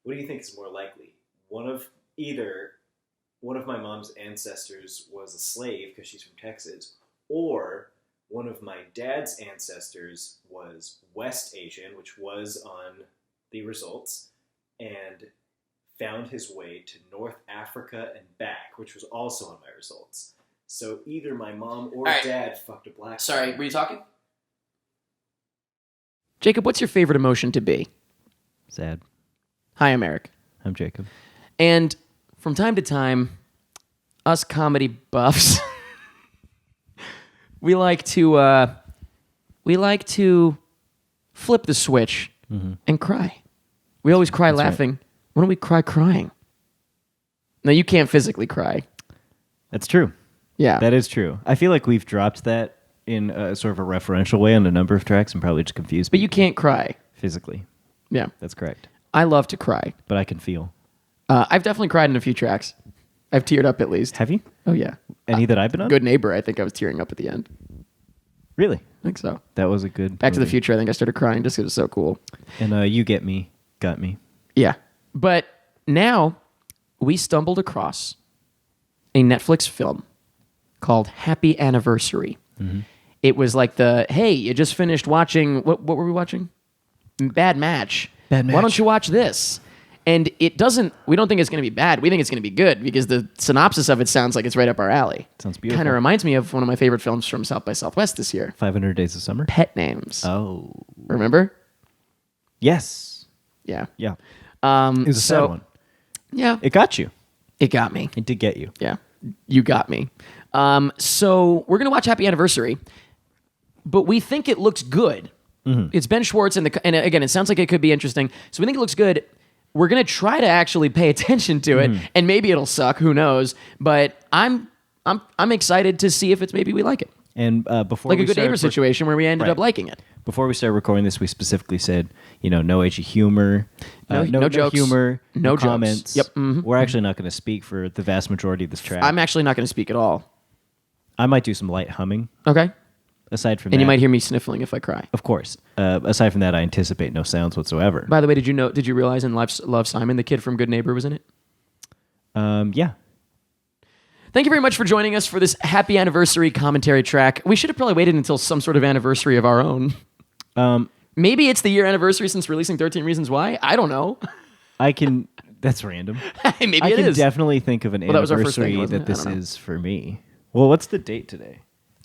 what do you think is more likely? One of either one of my mom's ancestors was a slave because she's from Texas, or one of my dad's ancestors was West Asian, which was on the results, and found his way to North Africa and back, which was also on my results. So either my mom or dad fucked a black Sorry, guy. were you talking? Jacob, what's your favorite emotion to be? Sad. Hi, I'm Eric. I'm Jacob. And from time to time, us comedy buffs, we like to flip the switch and cry. We always cry laughing. Right. When do we cry crying? No, you can't physically cry. That's true. Yeah. That is true. I feel like we've dropped that in a sort of a referential way on a number of tracks and probably just confused But people. you can't cry. Physically. Yeah. That's correct. I love to cry. But I can feel. I've definitely cried in a few tracks. I've teared up at least. Have you? Oh, yeah. Any that I've been on? Good Neighbor, I think I was tearing up at the end. Really? I think so. That was a good Back to the movie. Future, I think I started crying just because it was so cool. And You Get Me, Got Me. Yeah. But now we stumbled across a Netflix film called Happy Anniversary. Mm-hmm. It was like hey, you just finished watching, what were we watching? Bad Match. Bad Match. Why don't you watch this? And we don't think it's going to be bad. We think it's going to be good because the synopsis of it sounds like it's right up our alley. Sounds beautiful. Kind of reminds me of one of my favorite films from South by Southwest this year. 500 Days of Summer? Pet Names. Oh. Remember? Yes. Yeah. Yeah. It was a sad one. Yeah. It got you. It got me. It did get you. Yeah. You got me. So we're going to watch Happy Anniversary, but we think it looks good. Mm-hmm. It's Ben Schwartz, and again, it sounds like it could be interesting. So we think it looks good. We're going to try to actually pay attention to it, and maybe it'll suck. Who knows? But I'm excited to see if it's maybe we like it. And before like we a Good started Neighbor situation where we ended up liking it. Before we started recording this, we specifically said, no edgy humor, no jokes, humor, no jokes. comments. Yep. Mm-hmm. We're actually not going to speak for the vast majority of this track. I'm actually not going to speak at all. I might do some light humming. Okay. Aside from that, and you might hear me sniffling if I cry. Of course. Aside from that, I anticipate no sounds whatsoever. By the way, did you realize in Love, Simon, the kid from Good Neighbor was in it? Yeah. Thank you very much for joining us for this Happy Anniversary commentary track. We should have probably waited until some sort of anniversary of our own. Maybe it's the year anniversary since releasing 13 Reasons Why. I don't know. That's random. Maybe I it can is. definitely think of an that was our first anniversary thing, that wasn't it? this is for me. Well, what's the date today?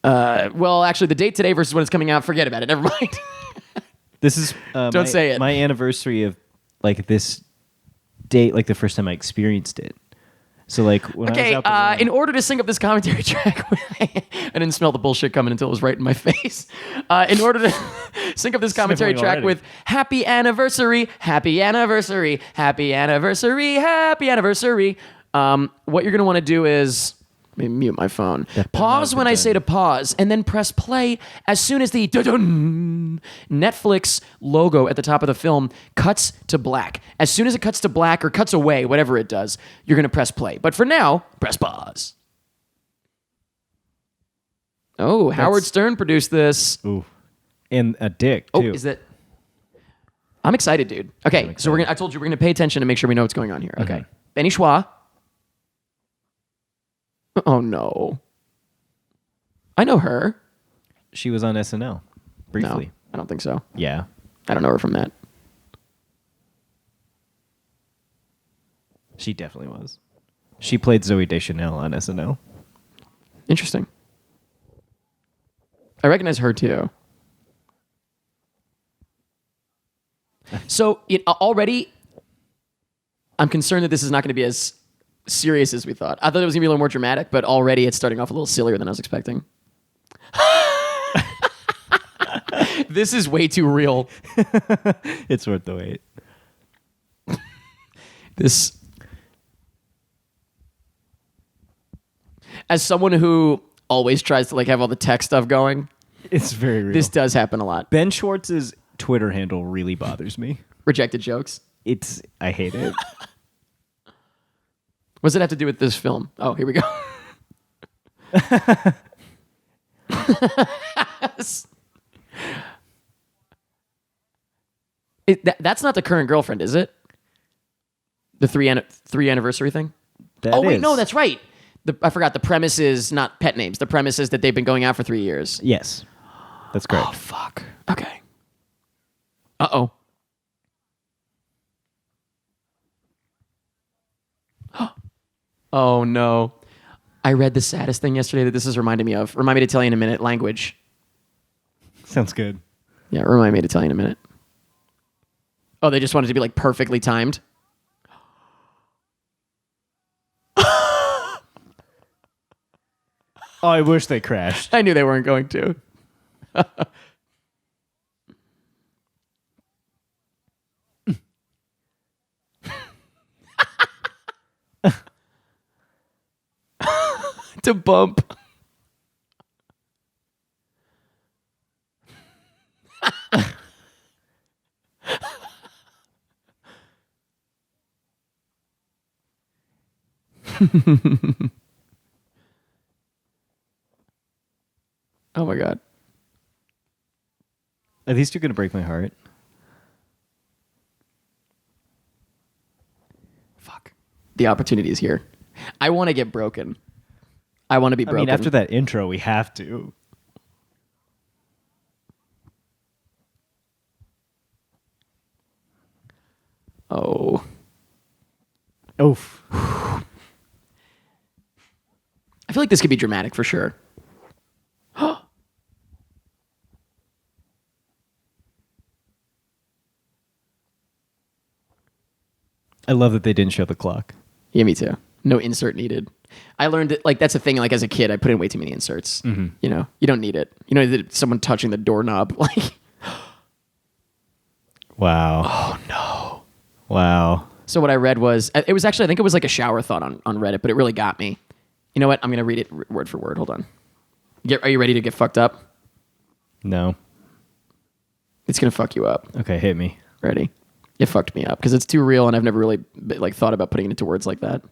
Well, actually, the date today versus when it's coming out, forget about it. Never mind. This is Don't say it. My anniversary of like this date, like the first time I experienced it. So like when I was out in order to sync up this commentary track, I didn't smell the bullshit coming until it was right in my face. In order to sync up this commentary Sniffling track already. with Happy Anniversary, Happy Anniversary, Happy Anniversary, Happy Anniversary, what you're going to want to do is... Let me mute my phone. Pause when I say to pause, and then press play as soon as the Netflix logo at the top of the film cuts to black. As soon as it cuts to black or cuts away, whatever it does, you're going to press play. But for now, press pause. Oh, Howard Stern produced this. Ooh. And a dick, too. Oh, is that... I'm excited, dude. Okay, so I told you we're going to pay attention to make sure we know what's going on here. Okay. Benny Schwa. Oh, no. I know her. She was on SNL. Briefly. No, I don't think so. Yeah. I don't know her from that. She definitely was. She played Zooey Deschanel on SNL. Interesting. I recognize her, too. So, already, I'm concerned that this is not going to be as serious as we thought. I thought it was going to be a little more dramatic, but already it's starting off a little sillier than I was expecting. This is way too real. It's worth the wait. This... As someone who always tries to have all the tech stuff going, It's very real. this does happen a lot. Ben Schwartz's Twitter handle really bothers me. Rejected jokes. I hate it. What does it have to do with this film? Oh, here we go. That's not the current girlfriend, is it? The three anniversary thing? That Oh, wait, is. no, that's right. I forgot. The premise is not pet names. The premise is that they've been going out for 3 years. Yes. That's correct. Oh, fuck. Okay. Uh-oh. Oh, no. I read the saddest thing yesterday that this is reminding me of. Remind me to tell you in a minute. Language. Sounds good. Yeah, remind me to tell you in a minute. Oh, they just wanted to be like perfectly timed? Oh, I wish they crashed. I knew they weren't going to. To bump. Oh my God. Are these two going to break my heart? Fuck. The opportunity is here. I want to get broken. I want to be I broken. mean, after that intro, we have to. Oh. Oof. I feel like this could be dramatic for sure. I love that they didn't show the clock. Yeah, me too. No insert needed. I learned it, like, that's a thing, like, as a kid, I put in way too many inserts. You know, you don't need it. You know, someone touching the doorknob, like. Wow. Oh, no. Wow. So what I read was, it was actually, I think it was like a shower thought on Reddit, but it really got me. You know what? I'm going to read it word for word. Hold on. Are you ready to get fucked up? No. It's going to fuck you up. Okay, hit me. Ready? It fucked me up because it's too real and I've never really like thought about putting it into words like that.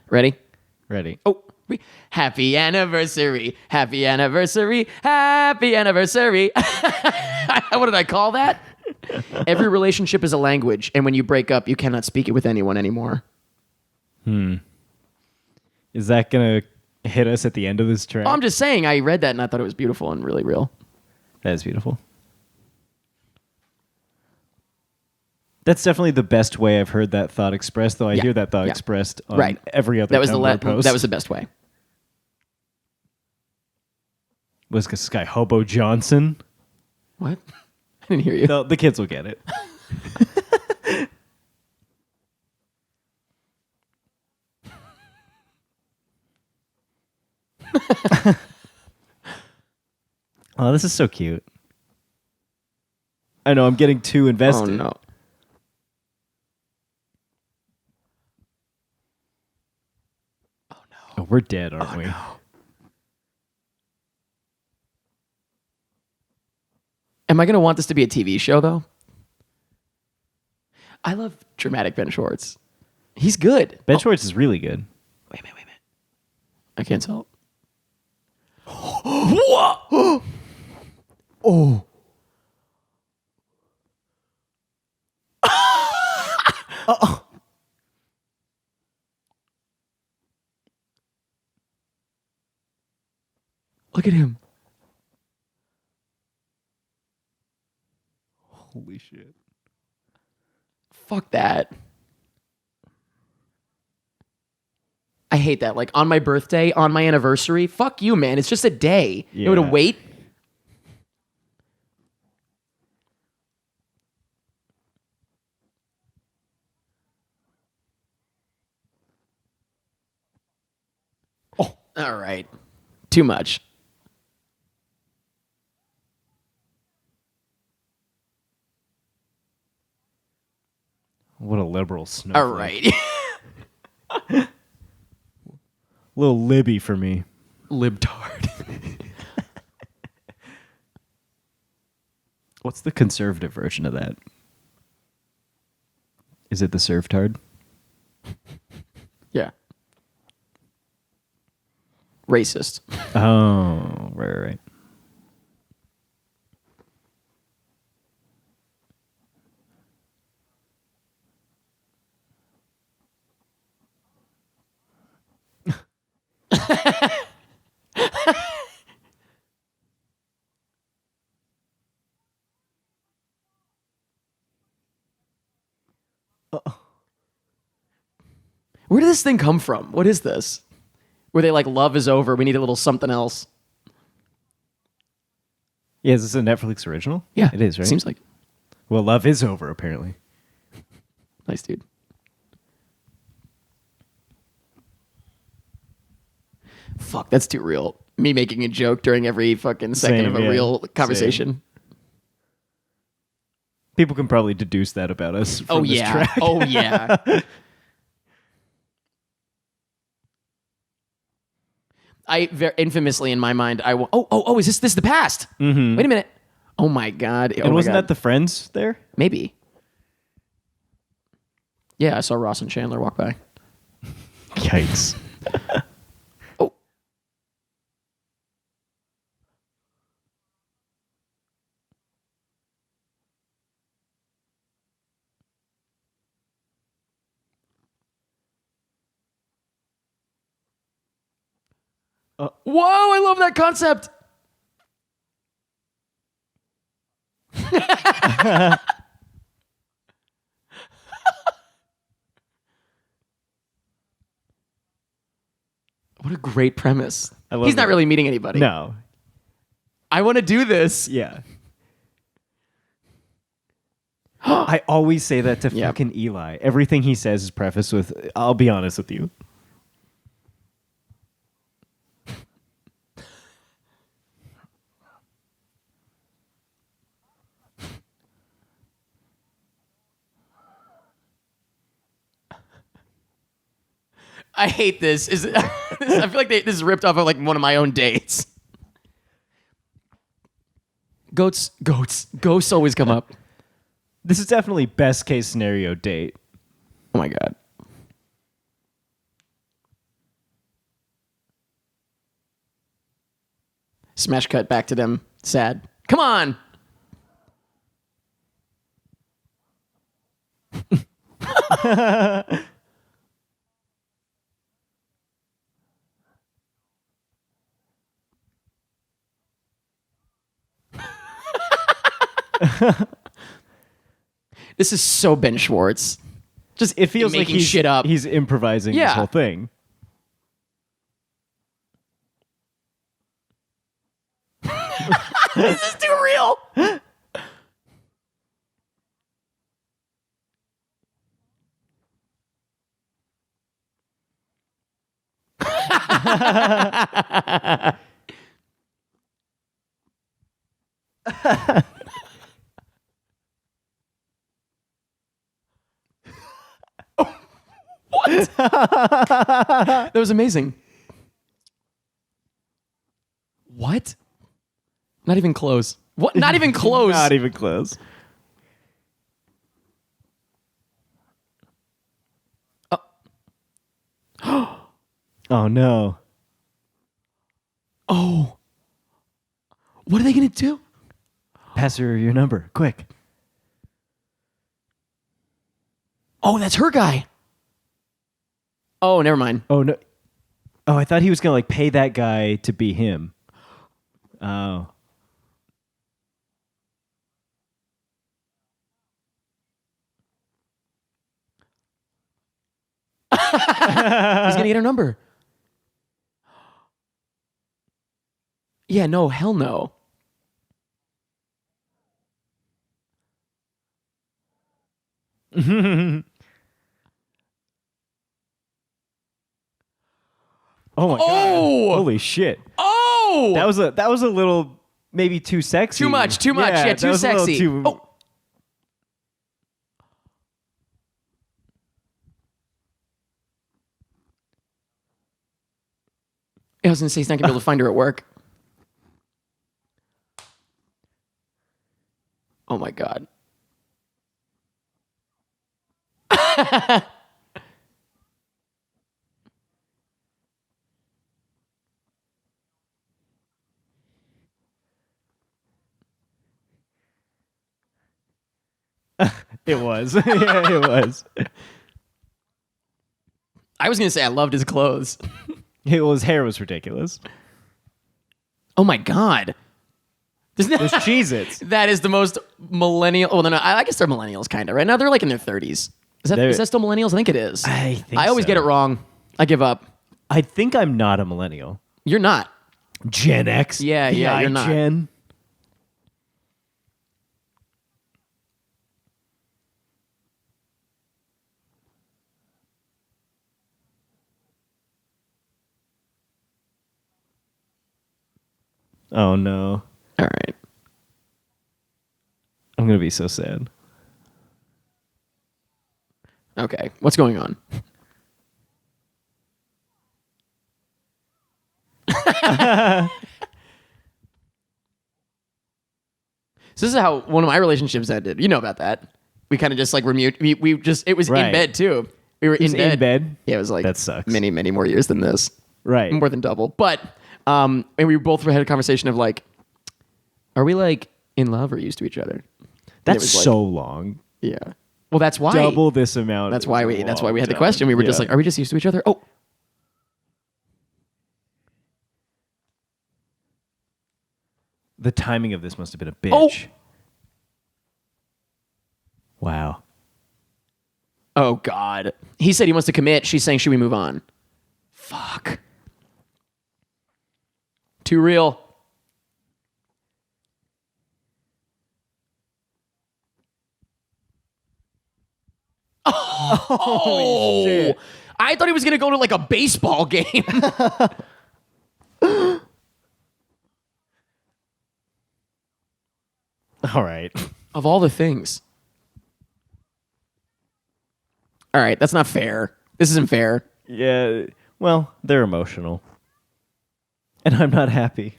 Ready? Ready. Oh, happy anniversary, happy anniversary, happy anniversary. What did I call that? Every relationship is a language, and when you break up, you cannot speak it with anyone anymore. Is that going to hit us at the end of this track? Oh, I'm just saying, I read that and I thought it was beautiful and really real. That is beautiful. That's definitely the best way I've heard that thought expressed, though I Yeah. hear that thought Yeah. expressed on Right. every other That was Tumblr post. that was the best way. Was this guy Hobo Johnson? What? I didn't hear you. The kids will get it. Oh, this is so cute. I know, I'm getting too Oh invested. no. Oh, we're dead, aren't we? No. Am I going to want this to be a TV show, though? I love dramatic Ben Schwartz. He's good. Ben Schwartz is really good. Wait a minute. I can't tell. Whoa! Oh. Look at him. Holy shit. Fuck that. I hate that. Like, on my birthday, on my anniversary, fuck you, man. It's just a day. You know what to Yeah. wait? Oh, all right. Too much. What a liberal snowflake. All right. Little Libby for me. Libtard. What's the conservative version of that? Is it the servtard? Yeah. Racist. Oh, right. Where did this thing come from? What is this? Where they like, love is over. We need a little something else. Yeah, is this a Netflix original? Yeah, it is, right? Seems like Well, love is over, apparently. nice, dude. Fuck, that's too real. Me making a joke during every fucking second Same, of a yeah. real conversation. Same. People can probably deduce that about us. From Oh this yeah. track. Oh yeah. Infamously in my mind, is this the past? Mm-hmm. Wait a minute. Oh my god. And wasn't that the Friends there? Maybe. Yeah, I saw Ross and Chandler walk by. Yikes. Oh. Whoa, I love that concept. What a great premise. I love He's not that. really meeting anybody. No. I want to do this. Yeah. I always say that to Yeah. fucking Eli. Everything he says is prefaced with, I'll be honest with you. I hate this. I feel like this is ripped off of like one of my own dates. Ghosts always come up. This is definitely best case scenario date. Oh my god. Smash cut back to them. Sad. Come on. This is so Ben Schwartz. Just It feels like making shit up. he's improvising Yeah. this whole thing. This is too real. What? That was amazing. What? Not even close. What? Not even close. Not even close. Oh no. Oh. What are they going to do? Pass her your number, quick. Oh, that's her guy. Oh, never mind. Oh no. Oh, I thought he was gonna like pay that guy to be him. Oh. He's going to get her number. Yeah, no, hell no. Oh my god. Oh! Holy shit. Oh! That was a little maybe too sexy. Too much. Yeah, that too was a little sexy. too- Oh. I was going to say he's not going to be able to find her at work. Oh my god. It was. Yeah, it was. I was going to say I loved his clothes. Well, his hair was ridiculous. Oh my god. There's Cheez-Its. That is the most millennial. Oh, no, I guess they're millennials, kind of. Right now, they're like in their 30s. Is that still millennials? I think it is. I think I always so. get it wrong. I give up. I think I'm not a millennial. You're not. Gen X. Yeah, you're not. Gen. Oh no. All right. I'm gonna be so sad. Okay. What's going on? So this is how one of my relationships ended. You know about that. We kind of just like were mute. We just, it was Right. in bed too. We were was in bed? Yeah, it was like That sucks. many, many more years than this. Right. More than double. But, and we both had a conversation of like, are we like in love or used to each other? That's was like- so long. Yeah. Well, that's why. Double this amount. That's why we is a had the long question. time. We were just Yeah. like, are we just used to each other? Oh. The timing of this must have been a bitch. Oh. Wow. Oh God. He said he wants to commit. She's saying, should we move on? Fuck. Too real. Oh, shit. I thought he was gonna go to like a baseball game. All right. Of all the things. All right, that's not fair. This isn't fair. Yeah. Well, they're emotional. And I'm not happy.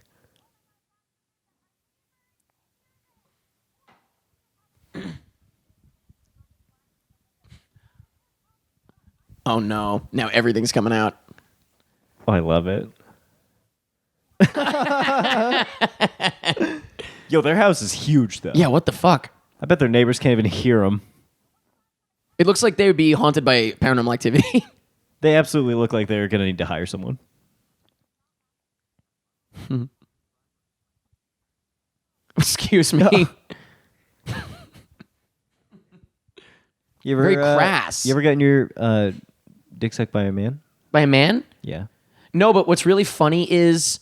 Oh no. Now everything's coming out. Oh, I love it. Yo, their house is huge, though. Yeah, what the fuck? I bet their neighbors can't even hear them. It looks like they would be haunted by paranormal activity. They absolutely look like they're going to need to hire someone. Excuse me. You ever, Very crass. You ever gotten your dick sucked by a man? By a man? Yeah. No, but what's really funny is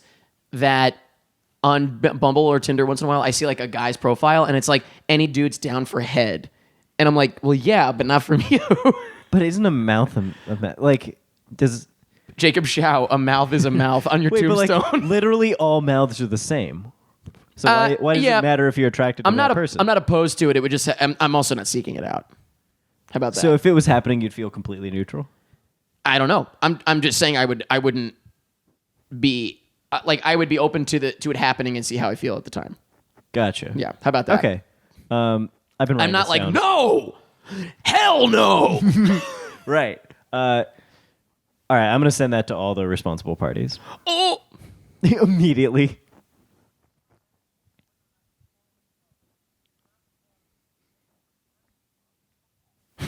that on Bumble or Tinder once in a while, I see like a guy's profile and it's like any dude's down for head. And I'm like, well, yeah, but not from you. But isn't a mouth like, does... Jacob Shao, a mouth is a mouth on your Wait, but tombstone. like, literally all mouths are the same. So why does yeah. it matter if you're attracted to I'm that not person? I'm not opposed to it. It would just I'm also not seeking it out. How about that? So if it was happening, you'd feel completely neutral? I don't know. I'm just saying I wouldn't be like I would be open to it happening and see how I feel at the time. Gotcha. Yeah. How about that? Okay. I've been writing I'm not this like down. no, hell no. Right. All right, I'm going to send that to all the responsible parties. Oh, Immediately.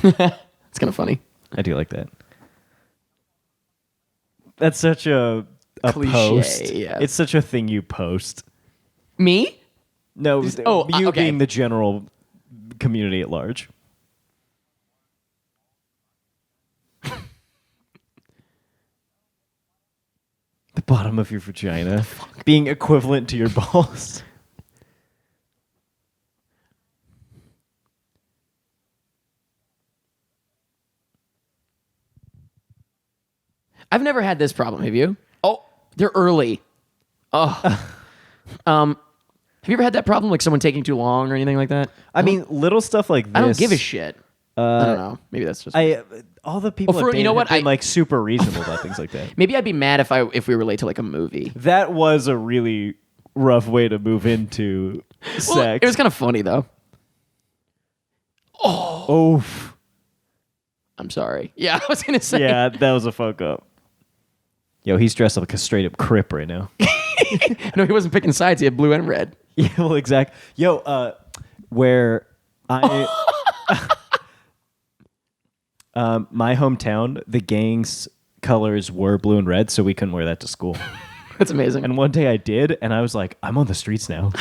it's kind of funny. I do like that. That's such a Cliche, post. yeah. It's such a thing you post. Me? No, you okay. being the general community at large. The bottom of your vagina being equivalent to your balls. I've never had this problem. Have you? Oh, they're early. Oh. Have you ever had that problem, like someone taking too long or anything like that? I mean, little stuff like this. I don't give a shit. I don't know. Maybe that's just. All the people Well, I've you know dated what? have been, like super reasonable about things like that. Maybe I'd be mad if we relate to like a movie. That was a really rough way to move into Well, sex. it was kind of funny though. Oof. I'm sorry. Yeah, I was gonna say. Yeah, that was a fuck up. Yo, he's dressed up like a straight up Crip right now. No, he wasn't picking sides. He had blue and red. Yeah, well, exactly. Yo, where I, my hometown, the gangs colors were blue and red, so we couldn't wear that to school. That's amazing. And one day I did, and I was like, I'm on the streets now.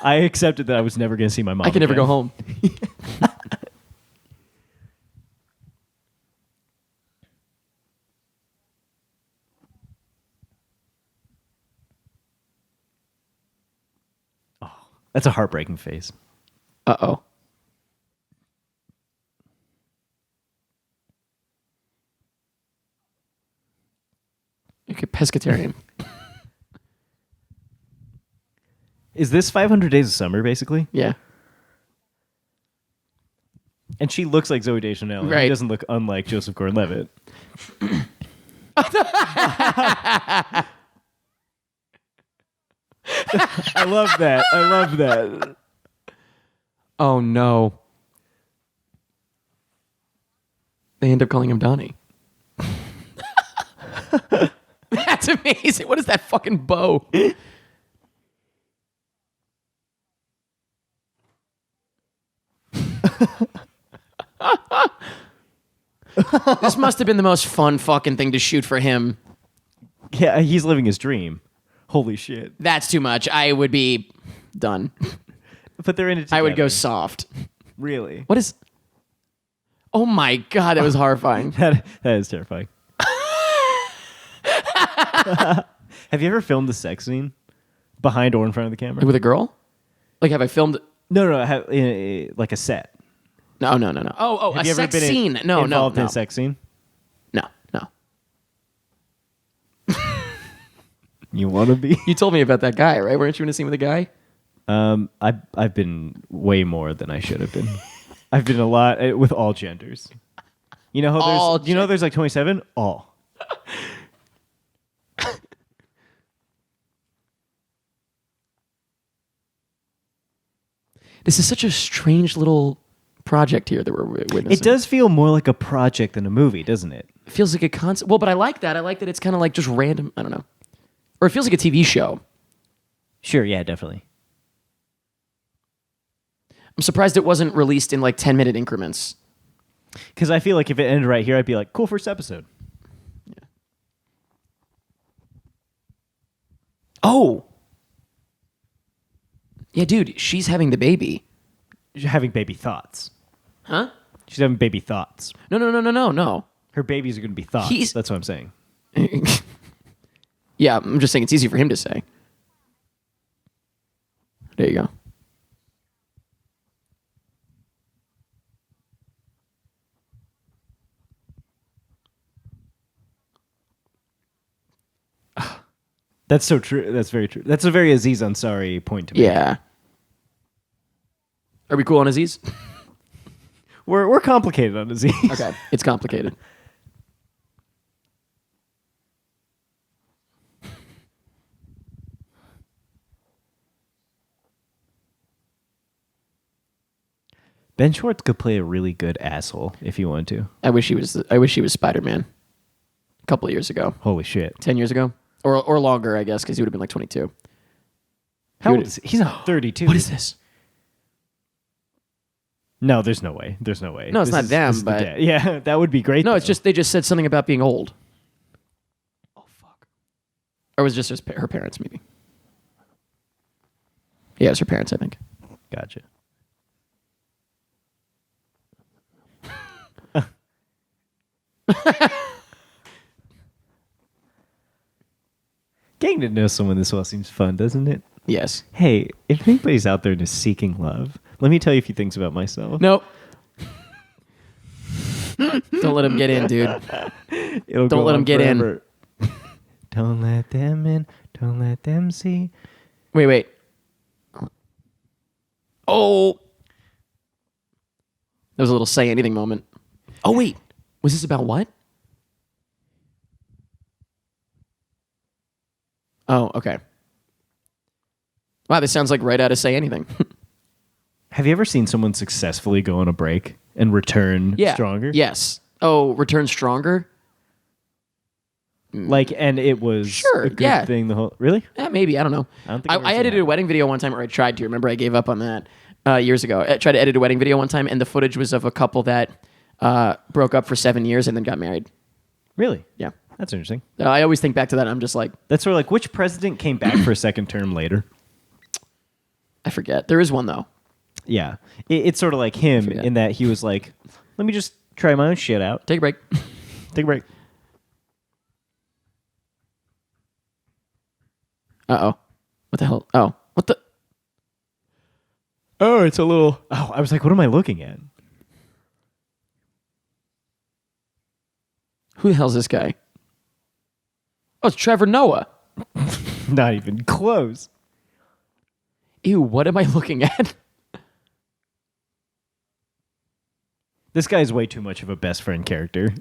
I accepted that I was never going to see my mom. I can never again. go home. That's a heartbreaking face. Uh-oh. Okay, pescatarian. Is this 500 Days of Summer, basically? Yeah. And she looks like Zooey Deschanel. And Right. he doesn't look unlike Joseph Gordon-Levitt. I love that. I love that. Oh, no. They end up calling him Donnie. That's amazing. What is that fucking bow? This must have been the most fun fucking thing to shoot for him. Yeah, he's living his dream. Holy shit. That's too much. I would be done. But they're in it together. I would go soft. Really? What is... Oh my God, that was horrifying. That is terrifying. Have you ever filmed the sex scene behind or in front of the camera? With a girl? Like, have I filmed... No, like a set. No. Oh, Have a you ever sex been scene. No. involved in a sex scene? No. You want to be? You told me about that guy, right? Weren't you in a scene with a guy? I've been way more than I should have been. I've been a lot with all genders. You know how there's like 27? All. This is such a strange little project here that we're witnessing. It does feel more like a project than a movie, doesn't it? It feels like a concept. Well, but I like that. I like that it's kind of like just random. I don't know. Or it feels like a TV show. Sure, yeah, definitely. I'm surprised it wasn't released in like 10-minute increments. Because I feel like if it ended right here, I'd be like, cool first episode. Yeah. Oh! Yeah, dude, she's having the baby. She's having baby thoughts. Huh? She's having baby thoughts. No. Her babies are going to be thoughts. He's- That's what I'm saying. Yeah, I'm just saying it's easy for him to say. There you go. That's so true. That's very true. That's a very Aziz Ansari point to make. Yeah. Are we cool on Aziz? We're complicated on Aziz. Okay, it's complicated. Ben Schwartz could play a really good asshole if he wanted to. I wish he was Spider-Man. A couple of years ago, Holy shit. 10 years ago, or longer, I guess, because he would have been like 22. How old is he? He's not 32. What is this? No, there's no way. There's no way. No, it's not them, this is the but- dad. Yeah, that would be great. No, it's though. just they just said something about being old. Oh fuck. Or was it just her parents, maybe? Yeah, it was her parents, I think. Gotcha. Getting to know someone this well seems fun, doesn't it? Yes. Hey, if anybody's out there and is seeking love, let me tell you a few things about myself. Nope. Don't let him get in, dude. It'll Don't go let on him get in. forever. Don't let them in. Don't let them see. Wait. Oh. That was a little say anything moment. Oh, wait. Was this about what? Oh, okay. Wow, this sounds like right out of Say Anything. Have you ever seen someone successfully go on a break and return Yeah. stronger? Yes. Oh, return stronger? Like, and it was Sure, a good yeah. thing the whole... Really? Maybe. I don't know. I don't think I've ever I seen edited that. a wedding video one time, or I tried to. Remember, I gave up on that years ago. I tried to edit a wedding video one time, and the footage was of a couple that broke up for 7 years and then got married. Really? Yeah. That's interesting. I always think back to that. I'm just like, That's sort of like which president came back for a second term later? I forget. There is one though. Yeah. It's sort of like him forget. in that he was like, let me just try my own shit out. Take a break. Take a break. Uh-oh. What the hell? Oh. What the? Oh, it's a little... Oh, I was like, what am I looking at? Who the hell's this guy? Oh, it's Trevor Noah. Not even close. Ew, what am I looking at? This guy's way too much of a best friend character.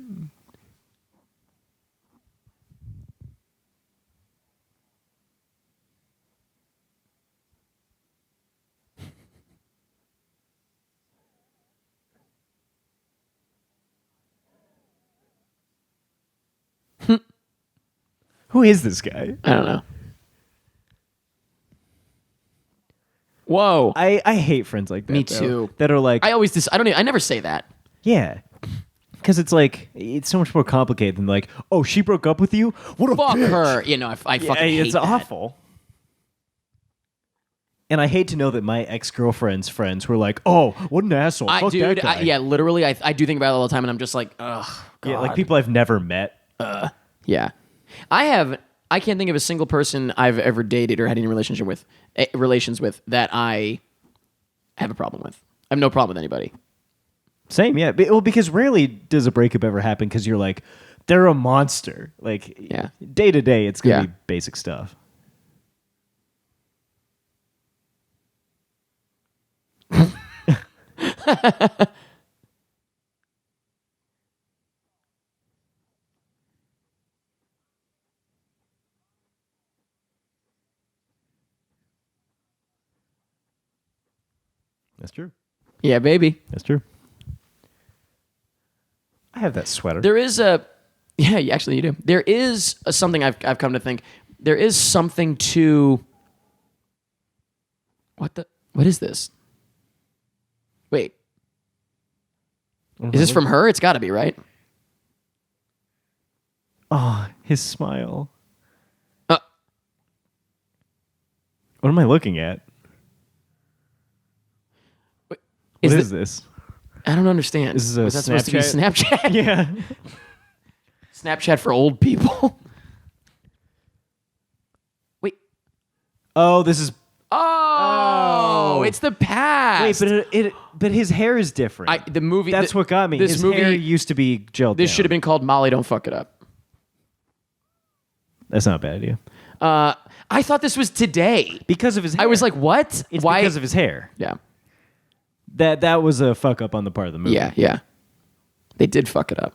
Who is this guy? I don't know. Whoa. I hate friends like that. Me though, too. That are like, I never say that. yeah. Because it's like, it's so much more complicated than like, oh, she broke up with you? What a Fuck bitch. her. You know, I fucking hate it's that. awful. And I hate to know that my ex-girlfriend's friends were like, oh, what an asshole. Fuck that guy. Yeah, literally, I do think about it all the time, and I'm just like, ugh, God. Yeah, like people I've never met. Yeah. I can't think of a single person I've ever dated or had any relations with that I have a problem with. I have no problem with anybody. Same, yeah. Well, because rarely does a breakup ever happen because you're like, they're a monster. Like, Yeah. day to day, it's going to Yeah. be basic stuff. That's true. Yeah, baby. That's true. I have that sweater. There is a, yeah, actually you do. There is something I've come to think. There is something to, what is this? Wait, is this from her? It's got to be, right? Oh, his smile. Uh, What am I looking at? What is this? I don't understand. This is a Was that supposed to be Snapchat? Yeah. Snapchat for old people. Wait. Oh, this is. Oh, it's the past. Wait, but his hair is different. The movie. That's what got me. This His movie hair used to be gelled This down. should have been called Molly. Don't fuck it up. That's not a bad idea. I thought this was today. Because of his hair. I was like, what? It's Why? because of his hair. Yeah. That was a fuck up on the part of the movie. Yeah. They did fuck it up.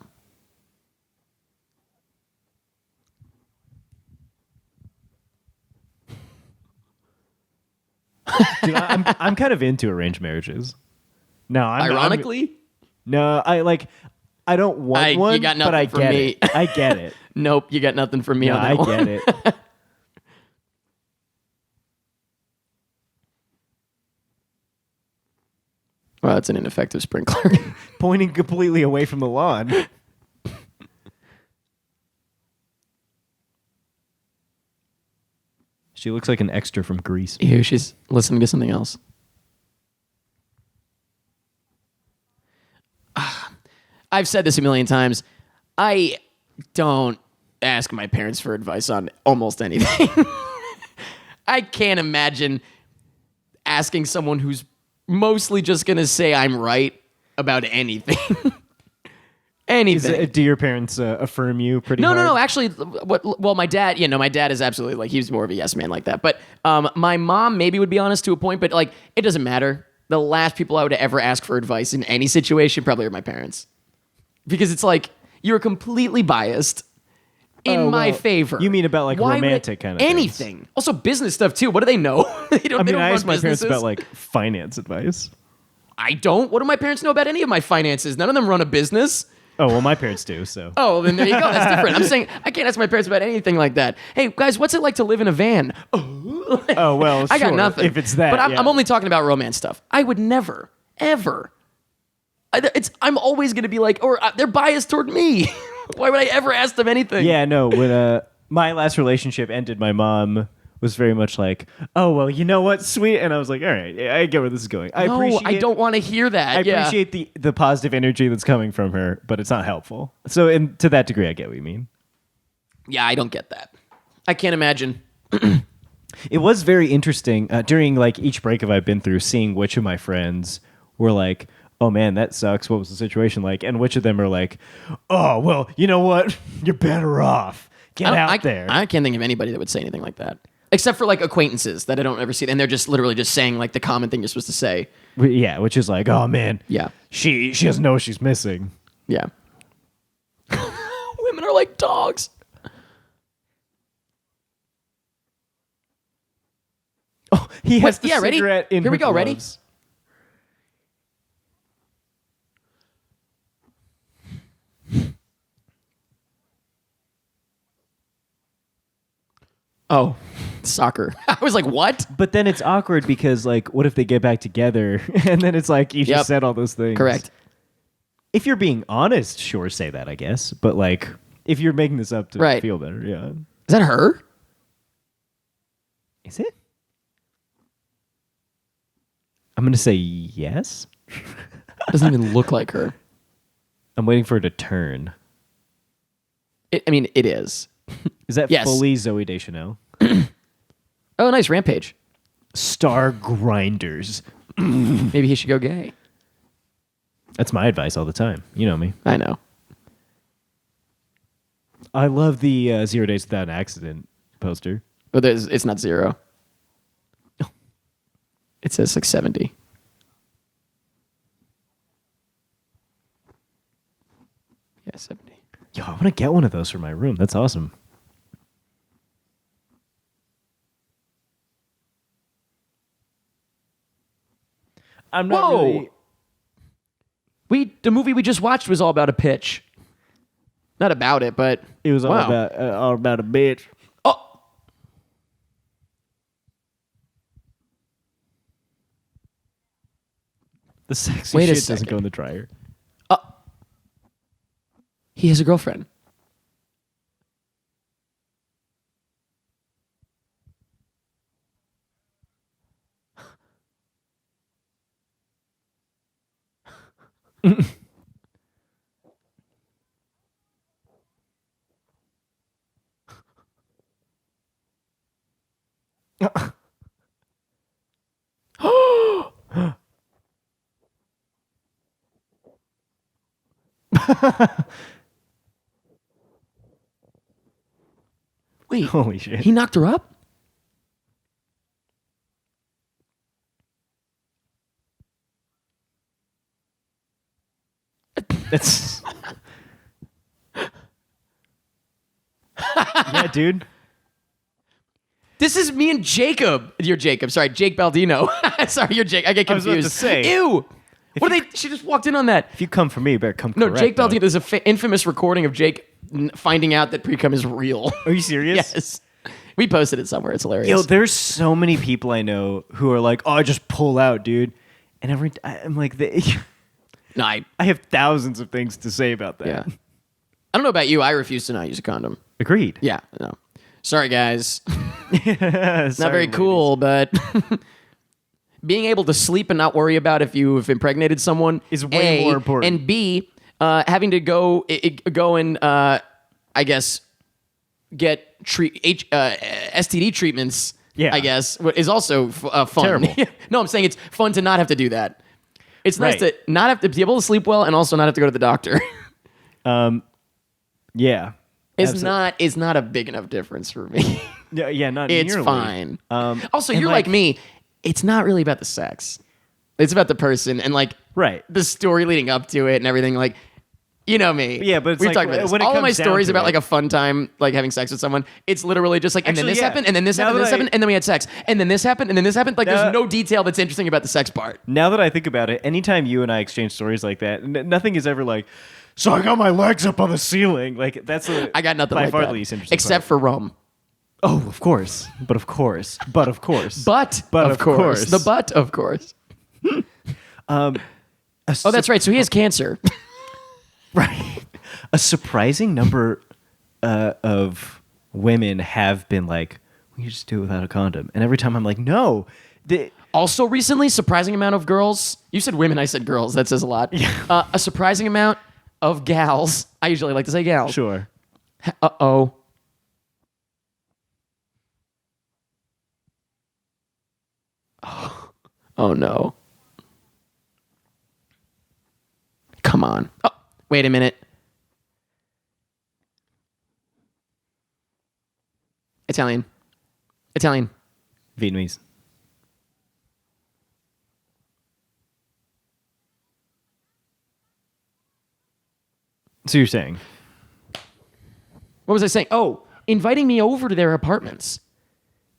Dude, I'm kind of into arranged marriages. No, Ironically, no, I don't want one, you got but I nothing for get me. it. I get it. nope, you got nothing from me No, on that I one. get it. Well, that's an ineffective sprinkler. Pointing completely away from the lawn. She looks like an extra from Grease. Ew, she's listening to something else. I've said this a million times. I don't ask my parents for advice on almost anything. I can't imagine asking someone who's mostly just going to say I'm right about anything. Anything. Do your parents affirm you pretty hard? No. Actually, my dad, my dad is absolutely like, he's more of a yes man like that. But my mom maybe would be honest to a point, but like, it doesn't matter. The last people I would ever ask for advice in any situation probably are my parents. Because it's like, you're completely biased in my favor. You mean about like Why would romantic kind of anything. things? Also business stuff too. What do they know? they don't I run asked my parents businesses. about like finance advice. I don't. What do my parents know about any of my finances? None of them run a business. Oh, well, my parents do, so. Oh, then there you go. That's different. I'm saying I can't ask my parents about anything like that. Hey, guys, what's it like to live in a van? Oh, well, I got sure, nothing. if it's that, But yeah. I'm only talking about romance stuff. I would never, ever. I'm always going to be like, or they're biased toward me. Why would I ever ask them anything? Yeah, no. When my last relationship ended, my mom was very much like, "Oh well, you know what, sweet," and I was like, "All right, I get where this is going." I don't want to hear that. I appreciate the positive energy that's coming from her, but it's not helpful. So, to that degree, I get what you mean. Yeah, I don't get that. I can't imagine. It was very interesting during like each breakup I've been through, seeing which of my friends were like, "Oh man, that sucks. What was the situation like?" And which of them are like, "Oh well, you know what? You're better off. Get out there." I can't think of anybody that would say anything like that, except for like acquaintances that I don't ever see, and they're just literally just saying like the common thing you're supposed to say. Yeah, which is like, "Oh man, Yeah, she doesn't know what she's missing." yeah. Women are like dogs. Oh, he has the ready? cigarette in Here we her go. Ready? gloves. Oh, soccer. I was like, what? But then it's awkward because, like, what if they get back together and then it's like you just said all those things? Correct. If you're being honest, sure, say that, I guess. But like, if you're making this up to feel better, yeah. Is that her? Is it? I'm gonna say yes. Doesn't even look like her. I'm waiting for her to turn. It is. Is that Yes. fully Zoe Deschanel? Oh, nice Rampage. Star Grinders. Maybe he should go gay. That's my advice all the time. You know me. I know. I love the 0 Days Without an Accident poster. But it's not 0. It says like 70. Yeah, 70. Yo, I want to get one of those for my room. That's awesome. I'm not Whoa! really... The movie we just watched was all about a pitch. Not about it, but It was all wow. about a bitch. Oh, The sexy Wait a shit doesn't second. go in the dryer. he has a girlfriend. Wait, Holy shit. he knocked her up? That's... yeah, dude. This is me and Jacob. You're Jacob. Sorry, Jake Baldino. Sorry, you're Jake. I get I was confused. about to say. Ew. What are they? She just walked in on that. If you come for me, you better come No, correct, Jake though. Baldino. There's a infamous recording of Jake finding out that pre-cum is real. Are you serious? Yes. We posted it somewhere. It's hilarious. Yo, there's so many people I know who are like, "Oh, I just pull out, dude," and I'm like, no, I have thousands of things to say about that. yeah. I don't know about you. I refuse to not use a condom. Agreed. Yeah. No. Sorry, guys. Not Not very cool, but being able to sleep and not worry about if you've impregnated someone Is way more important. And B, having to go and I guess get STD treatments. Yeah. I guess is also fun. Terrible. No, I'm saying it's fun to not have to do that. It's nice Right. to not have to be able to sleep well and also not have to go to the doctor. Yeah. It's not a big enough difference for me. Yeah, not It's nearly. fine. Also, and you're like me. It's not really about the sex. It's about the person and like Right. the story leading up to it and everything. Like, you know me. Yeah, but it's we've like, talked about this. when it All of my comes down stories to about it- like a fun time, like having sex with someone. It's literally just like, and then Actually, this yeah. happened, and then this Now happened, and that this happened, and then we had sex, and then this happened, and then this happened. Like, Now- there's no detail that's interesting about the sex part. Now that I think about it, anytime you and I exchange stories like that, nothing is ever like, "So I got my legs up on the ceiling." Like that's I got nothing by like far that, the least interesting except part. for Rome. Oh, of course, but of course, but of course, But of course. the butt, of course. Oh, that's right. So he has cancer. right. a surprising number of women have been like, "We can just do it without a condom," and every time I'm like, "No." Also, recently, surprising amount of girls. You said women, I said girls. That says a lot. A surprising amount of gals. I usually like to say gals. Sure. Uh-oh. Oh, no. Come on. Oh, wait a minute. Italian. Vietnamese. So you're saying? What was I saying? Oh, inviting me over to their apartments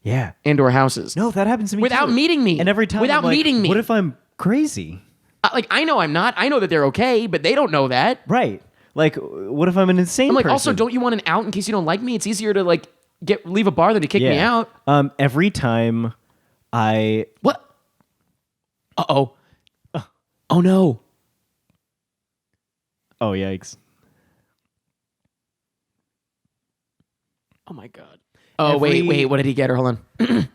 Yeah. and or houses. No, that happens to me Without too. meeting me. And every time Without I'm like, meeting me. What if I'm crazy? Like, I know I'm not. I know that they're okay, but they don't know that. Right. Like, what if I'm an insane I'm like, person? also, don't you want an out in case you don't like me? It's easier to like leave a bar than to kick me out. Every time I What? Uh-oh. Oh, no. Oh yikes. Oh, my God. Oh, wait. What did he get her? Hold on.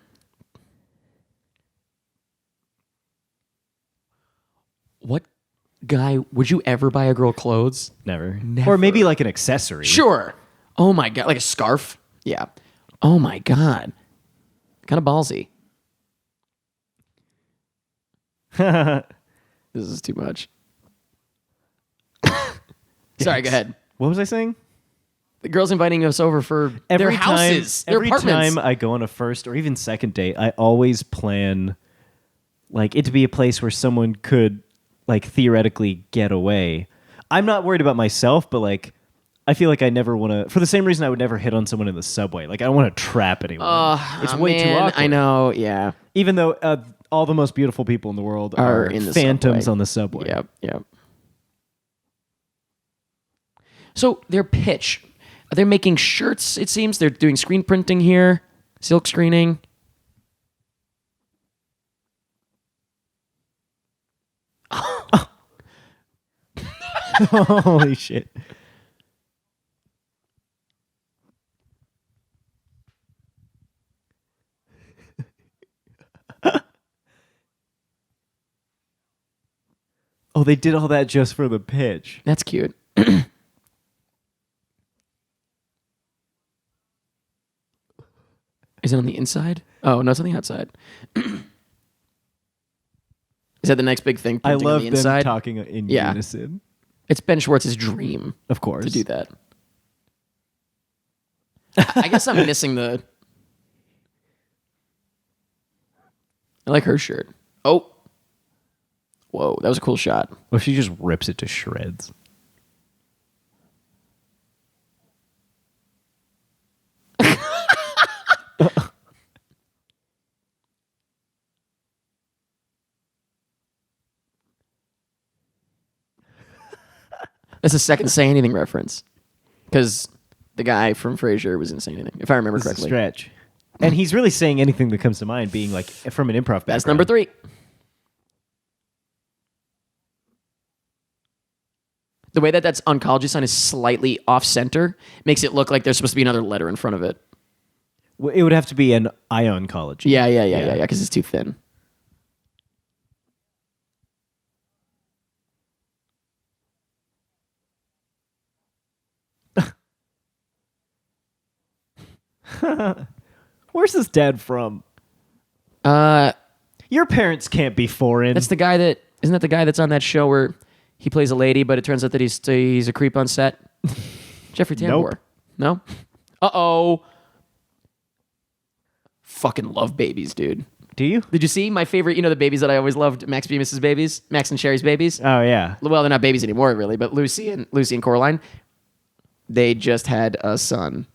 What guy, would you ever buy a girl clothes? Never. Never. Or maybe like an accessory. Sure. Oh, my God. Like a scarf? Yeah. Oh, my God. Kind of ballsy. This is too much. Sorry, go ahead. What was I saying? The girl's inviting us over for their houses, their apartments. Every time I go on a first or even second date, I always plan like it to be a place where someone could like theoretically get away. I'm not worried about myself, but like I feel like I never want to. For the same reason, I would never hit on someone in the subway. Like I don't want to trap anyone. It's way too awkward. I know. Yeah. Even though all the most beautiful people in the world are in the phantoms subway. on the subway. Yep. So their pitch, they're making shirts. It seems they're doing screen printing here, silk screening. Holy shit. Oh, they did all that just for the pitch. That's cute. Is it on the inside? Oh, no, it's on the outside. Is that the next big thing? I printing on love the them inside? talking in Yeah. unison. It's Ben Schwartz's dream Of course. to do that. I guess I'm missing the... I like her shirt. Oh. Whoa, that was a cool shot. Well, she just rips it to shreds. That's a second Say Anything reference. Because the guy from Frasier was in Say Anything, if I remember This is a correctly. stretch. And he's really saying anything that comes to mind, being like from an improv background. That's number 3. The way that that's oncology sign is slightly off center makes it look like there's supposed to be another letter in front of it. Well, it would have to be an ioncology. Yeah, because it's too thin. Where's this dad from? Your parents can't be foreign. That's the guy that isn't that the guy that's on that show where he plays a lady, but it turns out that he's a creep on set. Jeffrey Tambor. Nope. No. Uh-oh. Fucking love babies, dude. Do you? Did you see my favorite? You know the babies that I always loved, Max Bemis's babies, Max and Sherry's babies. Oh yeah. Well, they're not babies anymore, really, but Lucy and Coraline. They just had a son,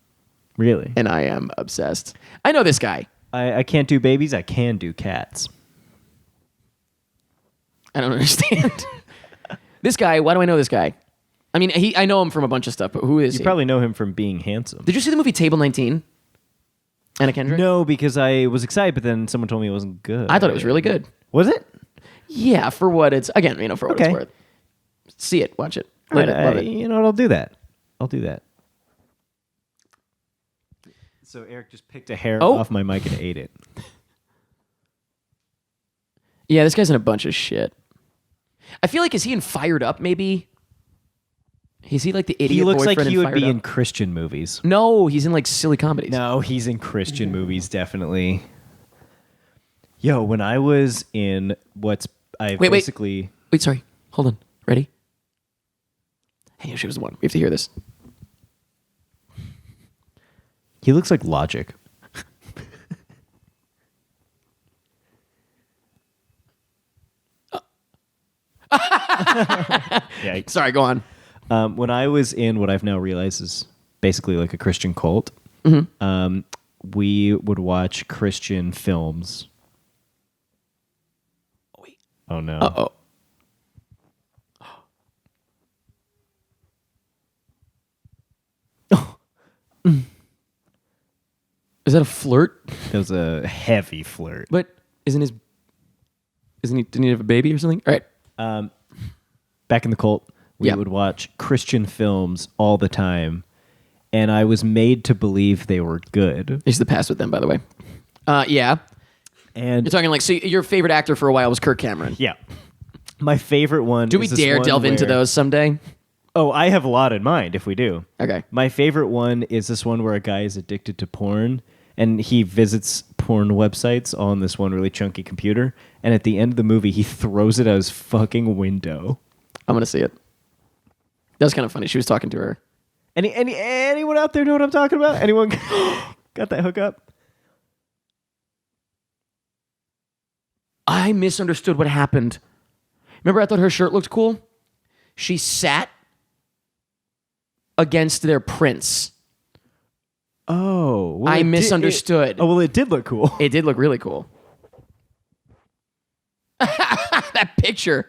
Really? and I am obsessed. I know this guy. I can't do babies. I can do cats. I don't understand. This guy, why do I know this guy? I mean, I know him from a bunch of stuff, but who is You he? probably know him from being handsome. Did you see the movie Table 19? Anna Kendrick? No, because I was excited, but then someone told me it wasn't good. I thought it was really good. Was it? Yeah, for what it's, again, for what Okay. it's worth. See it, watch it. Love it. You know what? I'll do that. I'll do that. So Eric just picked a hair Oh. off my mic and ate it. Yeah, this guy's in a bunch of shit. I feel like, is he in Fired Up, maybe? Is he like the idiot He looks boyfriend like he in would Fired be Up? in Christian movies. No, he's in like silly comedies. No, he's in Christian movies, definitely. Yo, when I was in Wait. basically... Wait, sorry. Hold on. Ready? Hey, she was the one. We have to hear this. He looks like Logic. Yeah. Sorry, go on. When I was in what I've now realized is basically like a Christian cult, we would watch Christian films. Wait. Oh, no. Uh-oh. Is that a flirt? That was a heavy flirt. But didn't he have a baby or something? All right. Back in the cult, we Yeah. would watch Christian films all the time, and I was made to believe they were good. He's the past with them, by the way. Yeah. And You're talking like, so your favorite actor for a while was Kirk Cameron. yeah, my favorite one. Do we is this dare one delve into where- those someday? Oh, I have a lot in mind if we do. Okay. My favorite one is this one where a guy is addicted to porn and he visits porn websites on this one really chunky computer. And at the end of the movie, he throws it out his fucking window. I'm going to see it. That was kind of funny. She was talking to her. Anyone out there know what I'm talking about? Anyone got that hookup? I misunderstood what happened. Remember, I thought her shirt looked cool? She sat against their prince. Oh, well, I misunderstood. well, it did look cool. It did look really cool. That picture.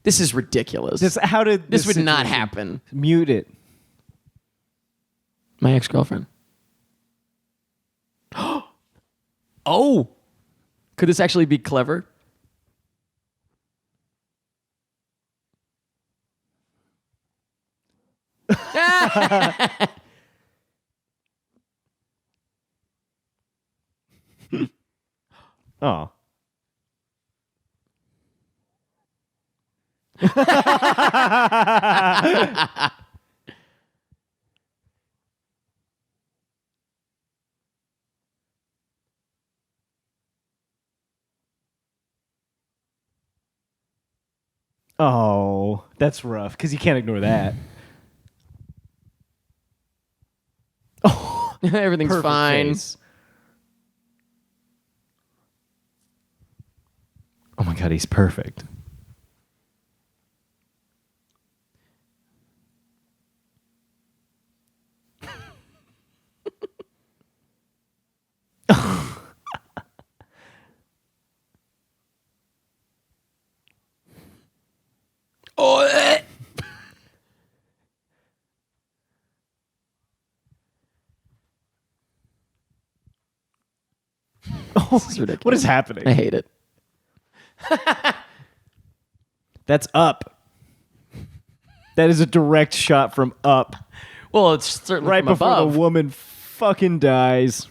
This is ridiculous. How did This would not situation- happen. Mute it. My ex-girlfriend. Oh! Could this actually be clever? Oh. Oh, that's rough because you can't ignore that. Everything's Perfect fine. face. Oh my god, he's perfect. Oh, this is ridiculous. What is happening? I hate it. That's Up. That is a direct shot from Up. Well, it's certainly Right from before above. the woman fucking dies.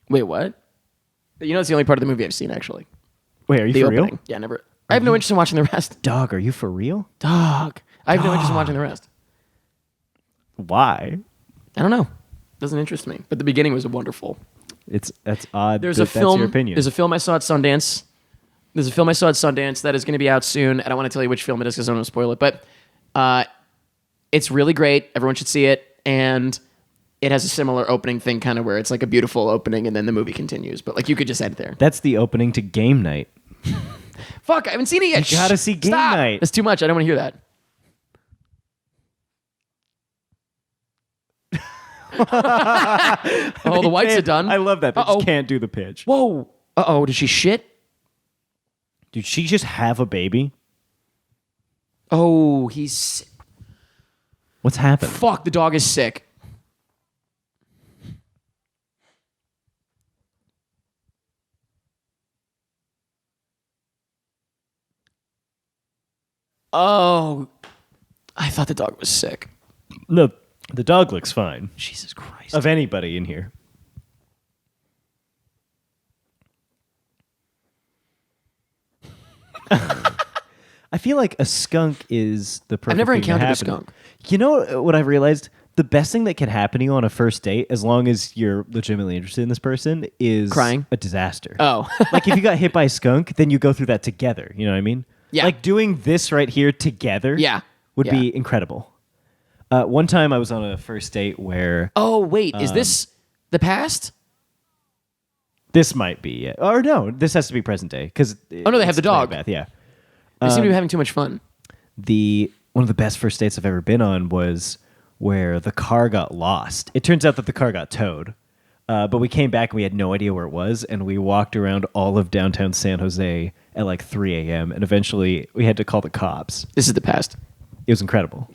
Wait, what? You know, it's the only part of the movie I've seen, actually. Wait, are you The for opening. real? Yeah, never. I have no interest in watching the rest. Dog, are you for real? Dog. I have no interest in watching the rest. Why? I don't know. Doesn't interest me. But the beginning was wonderful. That's odd. There's that a film. That's your opinion. There's a film I saw at Sundance. There's a film I saw at Sundance that is going to be out soon. I don't want to tell you which film it is because I don't want to spoil it. But it's really great. Everyone should see it. And it has a similar opening thing, kind of where it's like a beautiful opening and then the movie continues. But like you could just end there. That's the opening to Game Night. Fuck, I haven't seen it yet. You gotta Shh, see Game stop. Night. That's too much. I don't want to hear that. Oh, the whites are done. I love that. They Uh-oh. just can't do the pitch. Whoa. Uh-oh, did she shit? Did she just have a baby? Oh, he's... What's happened? Fuck, the dog is sick. Oh, I thought the dog was sick. No, the dog looks fine. Jesus Christ. Of anybody in here. I feel like a skunk is the perfect I've never thing to encountered a happen. skunk. You know what I've realized? The best thing that can happen to you on a first date, as long as you're legitimately interested in this person, is Crying? a disaster. Oh. Like if you got hit by a skunk, then you go through that together. You know what I mean? Yeah. Like doing this right here together Yeah. would Yeah. be incredible. One time I was on a first date where Oh, wait. Is this the past? this might be it. Or no, this has to be present day. Oh, no, they have the dog. Beth, yeah. They seem to be having too much fun. One of the best first dates I've ever been on was where the car got lost. It turns out that the car got towed, but we came back and we had no idea where it was, and we walked around all of downtown San Jose at like 3 a.m. and eventually we had to call the cops. This is the past. It was incredible.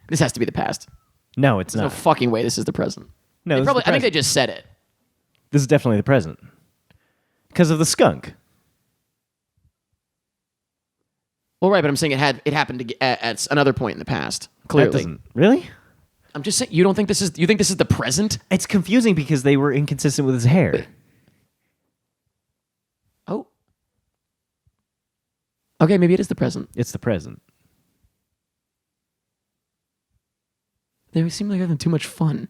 This has to be the past. No, it's No not. fucking way this is the present. No, They this is probably, the I think they present. just said it. This is definitely the present because of the skunk. Well, right, but I'm saying it happened at another point in the past. That Clearly. doesn't really. I'm just saying, you think this is the present? It's confusing because they were inconsistent with his hair. Oh. Okay, maybe it is the present. It's the present. They seem like they're having too much fun.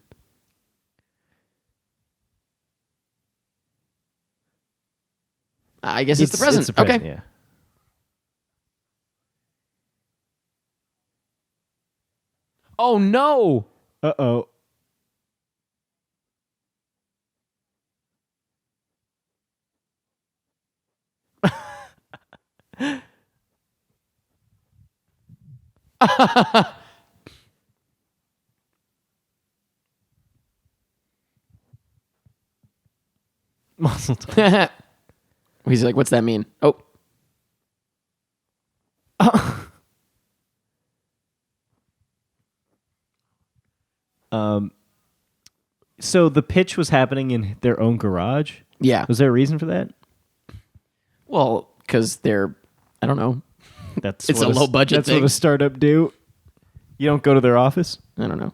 I guess it's the present. It's the present, Okay. yeah. Oh no. Uh-oh. Muzzle top. He's like, what's that mean? Oh. So the pitch was happening in their own garage? Yeah. Was there a reason for that? Well, because they're, I don't know. That's It's what a low-budget That's what thing. a startup do. You don't go to their office? I don't know.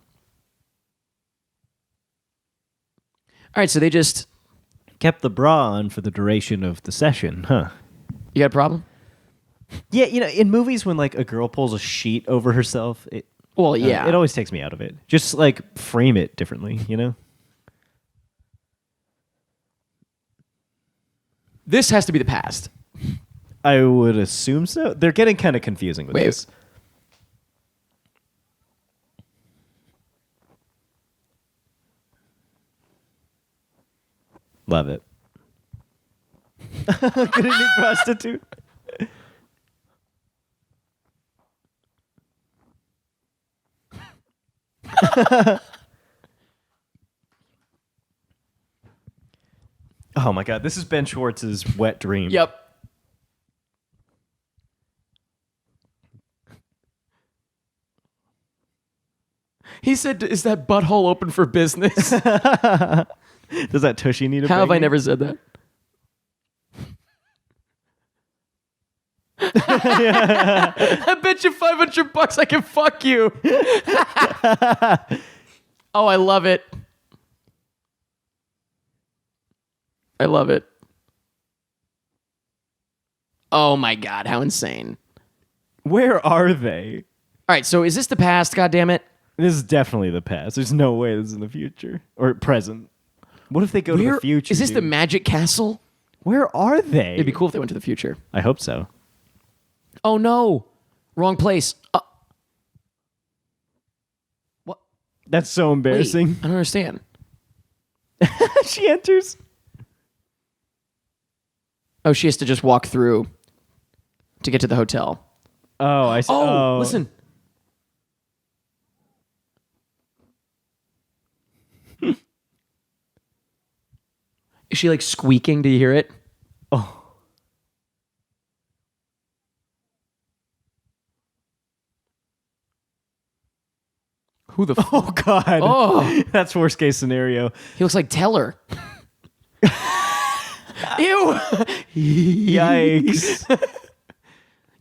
All right, so they just, Kept the bra on for the duration of the session, huh? you got a problem? Yeah, in movies when like a girl pulls a sheet over herself, Well, yeah. it always takes me out of it. Just like frame it differently, This has to be the past. I would assume so. They're getting kind of confusing with Wait. this. Love it. Good evening, prostitute. Oh my god, this is Ben Schwartz's wet dream. Yep. He said, is that butthole open for business? Does that tushy need a How have I banging? never said that? I bet you $500 I can fuck you. Oh, I love it. I love it. Oh my God, how insane. Where are they? All right, so is this the past, goddammit? This is definitely the past. There's no way this is in the future. Or present. What if they go to the future? Is this the dude? Magic Castle? Where are they? It'd be cool if they went to the future. I hope so. Oh no, wrong place. What? That's so Wait, embarrassing. I don't understand. She enters. Oh, she has to just walk through to get to the hotel. Oh, I see. Oh, listen. Is she like squeaking? Do you hear it? Oh. Who the? Oh God. Oh. That's worst case scenario. He looks like Teller. Ew. Yikes.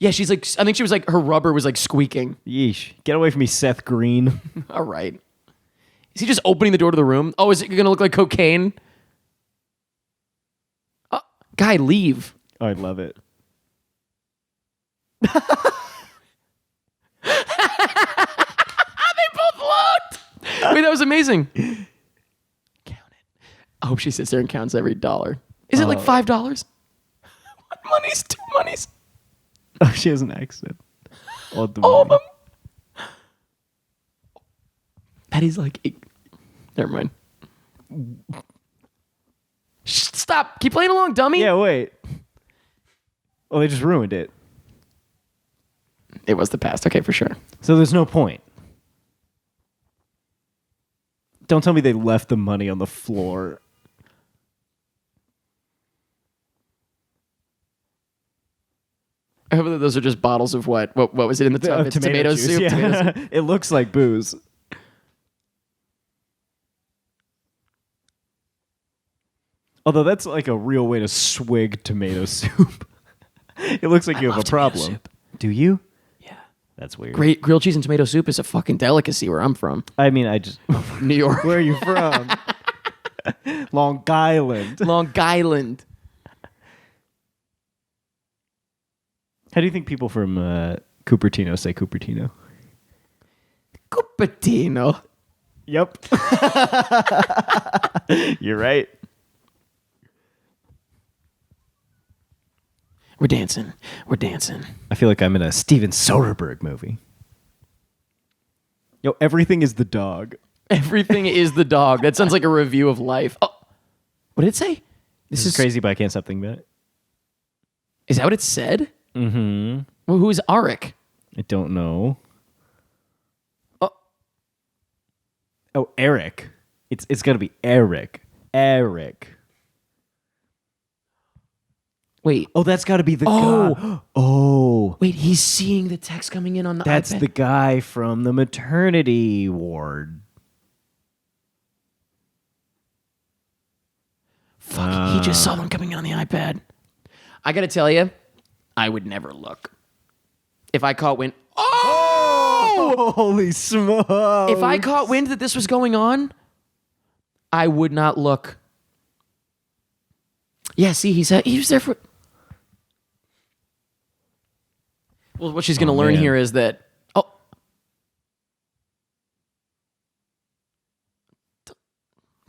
Yeah, she's like, I think she was like, her rubber was like squeaking. Yeesh. Get away from me, Seth Green. All right. Is he just opening the door to the room? Oh, is it going to look like cocaine? Guy, leave. Oh, I love it. They both looked. Wait, that was amazing. Count it. I hope she sits there and counts every dollar. Is it like $5? One monies, two monies. Oh, she has an accent. All All of them. That is like... Never mind. Stop. Keep playing along, dummy. Yeah, wait. Oh, they just ruined it. It was the past. Okay, for sure. So there's no point. Don't tell me they left the money on the floor. I hope that those are just bottles of what? What was it in the tub? It's tomato juice, soup. yeah. Tomato soup. It looks like booze. Although that's like a real way to swig tomato soup. It looks like you have love a tomato problem. soup. Do you? Yeah. That's weird. Great grilled cheese and tomato soup is a fucking delicacy where I'm from. I mean, I just... New York. Where are you from? Long Island. Long Island. How do you think people from Cupertino say Cupertino? Cupertino. Yep. You're right. We're dancing. We're dancing. I feel like I'm in a Steven Soderbergh movie. Yo, everything is the dog. Everything is the dog. That sounds like a review of life. Oh, what did it say? This is crazy, but I can't stop thinking about it. Is that what it said? Mm-hmm. Well, who is Arik? I don't know. Oh. Oh, Eric. It's got to be Eric. Eric. Wait. Oh, that's got to be the Oh. guy. Oh. Wait, he's seeing the text coming in on the That's iPad. the guy from the maternity ward. Fuck, he just saw them coming in on the iPad. I gotta tell you, I would never look. If I caught wind... Oh! Holy smokes. If I caught wind that this was going on, I would not look. Yeah, see, he was there for... Well, what she's going to learn man. here is that... Oh.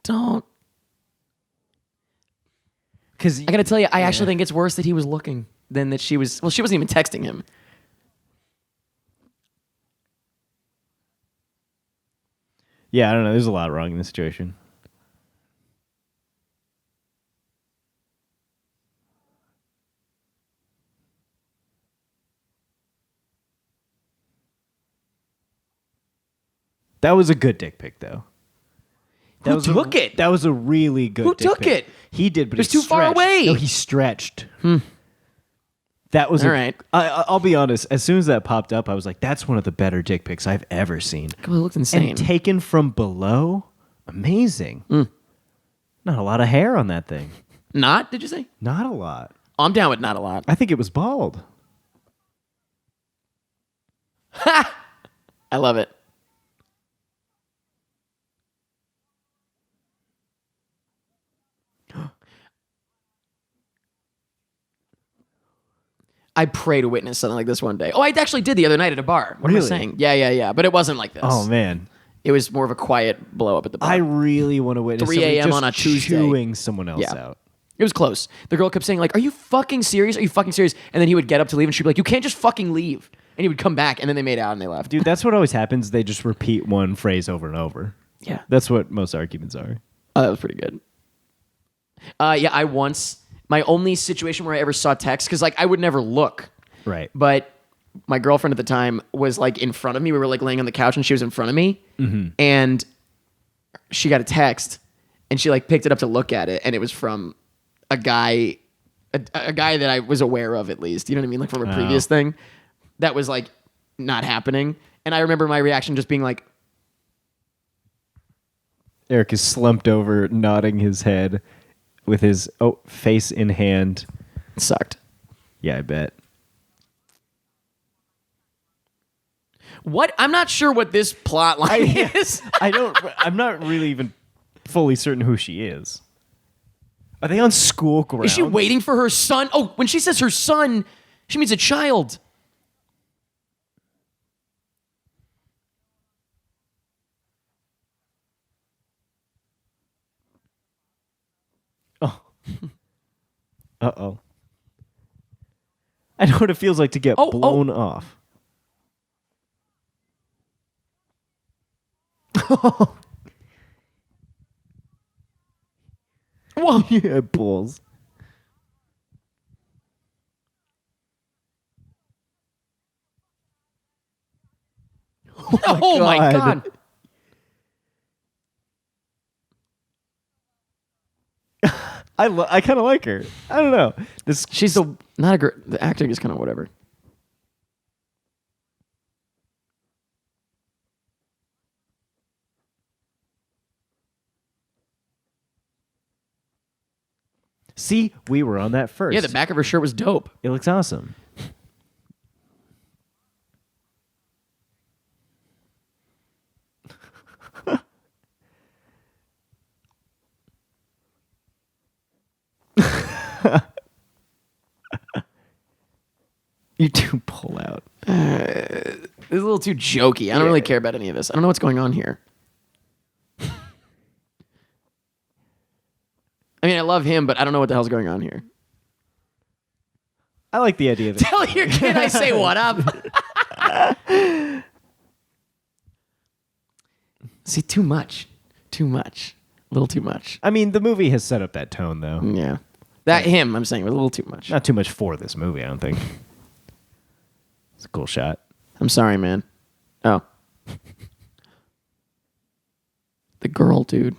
Don't. Because I got to tell you, I actually think it's worse that he was looking than that she was... Well, she wasn't even texting him. Yeah, I don't know. There's a lot wrong in this situation. That was a good dick pic, though. Who took it? That was a really good Who dick took pic. it? He did, but It was he too far stretched. away. No, he stretched. That was All right. I'll be honest. As soon as that popped up, I was like, "That's one of the better dick pics I've ever seen." God, it looked insane. And taken from below, amazing. Not a lot of hair on that thing. Not, did you say? Not a lot. I'm down with not a lot. I think it was bald. I love it. I pray to witness something like this one day. Oh, I actually did the other night at a bar. What am I Really? saying? Yeah. But it wasn't like this. Oh man, It was more of a quiet blow up at the bar. I really want to witness 3 somebody a.m. just on a Tuesday. chewing someone else Yeah. out. It was close. The girl kept saying, like, "Are you fucking serious? Are you fucking serious?" And then he would get up to leave and she'd be like, "You can't just fucking leave." And he would come back and then they made out and they left. Dude, that's what always happens. They just repeat one phrase over and over. Yeah. That's what most arguments are. Oh, that was pretty good. I once, my only situation where I ever saw text, because like I would never look, Right. but my girlfriend at the time was like in front of me. We were like laying on the couch and she was in front of me, and she got a text and she like picked it up to look at it, and it was from a guy, a guy that I was aware of, at least, you know what I mean, like from a previous thing that was like not happening. And I remember my reaction just being like, Eric is slumped over, nodding his head with his face in hand. it sucked. Yeah, I bet. What? I'm not sure what this plot line is. I'm not really even fully certain who she is. Are they on school grounds? Is she waiting for her son? Oh, when she says her son, she means a child. Oh. Uh-oh. I know what it feels like to get blown off. Whoa. Yeah, balls. Oh my God. I kind of like her. I don't know. She's not a great. The acting is kind of whatever. See, we were on that first. Yeah, the back of her shirt was dope. It looks awesome. You do pull out. It's a little too jokey. I don't really care about any of this. I don't know what's going on here. I mean, I love him, but I don't know what the hell's going on here. I like the idea of it. Tell your kid I say what up. See, too much. Too much. A little too much. I mean, the movie has set up that tone, though. Yeah. That him, I'm saying, was a little too much. Not too much for this movie, I don't think. It's a cool shot. I'm sorry, man. Oh. The girl, dude.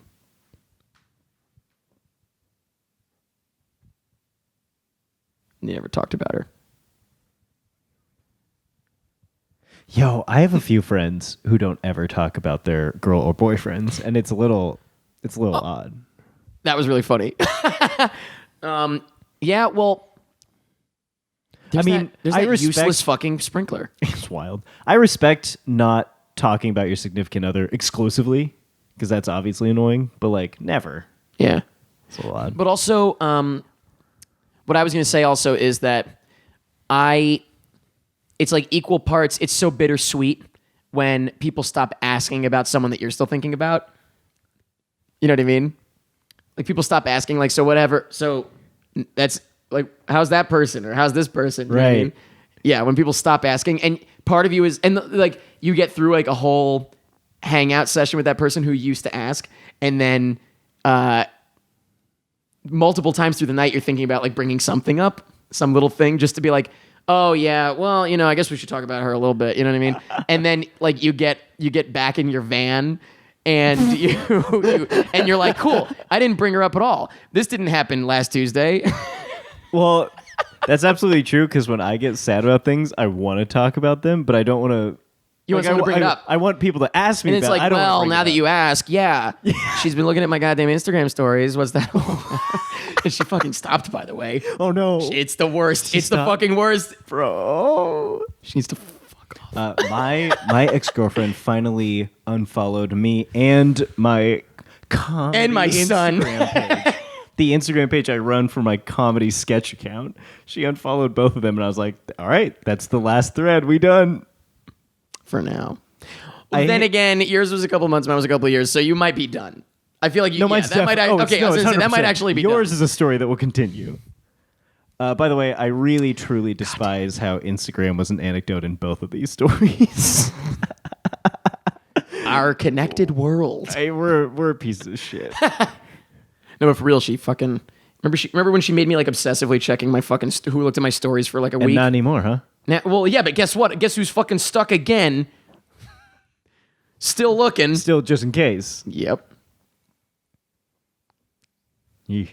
You never talked about her. Yo, I have a few friends who don't ever talk about their girl or boyfriends, and it's a little odd. That was really funny. Yeah, well, there's that useless fucking sprinkler. It's wild. I respect not talking about your significant other exclusively, because that's obviously annoying, but like never. Yeah. It's a little odd. But also, what I was going to say also is that it's like equal parts. It's so bittersweet when people stop asking about someone that you're still thinking about. You know what I mean? Like people stop asking, like, so whatever. So that's like, how's that person or how's this person? You know what I mean? Yeah. When people stop asking, and part of you is, and like you get through like a whole hangout session with that person who used to ask, and then multiple times through the night, you're thinking about like bringing something up, some little thing, just to be like, oh yeah, well, you know, I guess we should talk about her a little bit. You know what I mean? And then like you get back in your van, and and you're like, cool, I didn't bring her up at all. This didn't happen last Tuesday. Well, that's absolutely true, because when I get sad about things, I want to talk about them, but I don't want to. You want someone to bring it up. I want people to ask me And it's about it. like, I don't well, wanna bring now it that up. you ask, yeah. She's been looking at my goddamn Instagram stories. What's that? And she fucking stopped, by the way. Oh, no. It's the worst. It's the stopped? fucking worst. Bro. She needs to fuck off. My ex-girlfriend finally unfollowed me and my comedy And my son. Instagram page. The Instagram page I run for my comedy sketch account. She unfollowed both of them, and I was like, all right, that's the last thread. We done. For now. Then again, yours was a couple months, mine was a couple of years, so you might be done. I feel like you. No, mine's that might. definitely. Okay, I was gonna say, that might actually be Yours done. is a story that will continue. By the way, I really, truly despise how Instagram was an anecdote in both of these stories. Our connected world. Hey, we're a piece of shit. No, but for real, she fucking. Remember when she made me like obsessively checking my fucking who looked at my stories for like a And week? not anymore, huh? Now, well, yeah, but guess what? Guess who's fucking stuck again? Still looking. Still, just in case. Yep. Yeesh.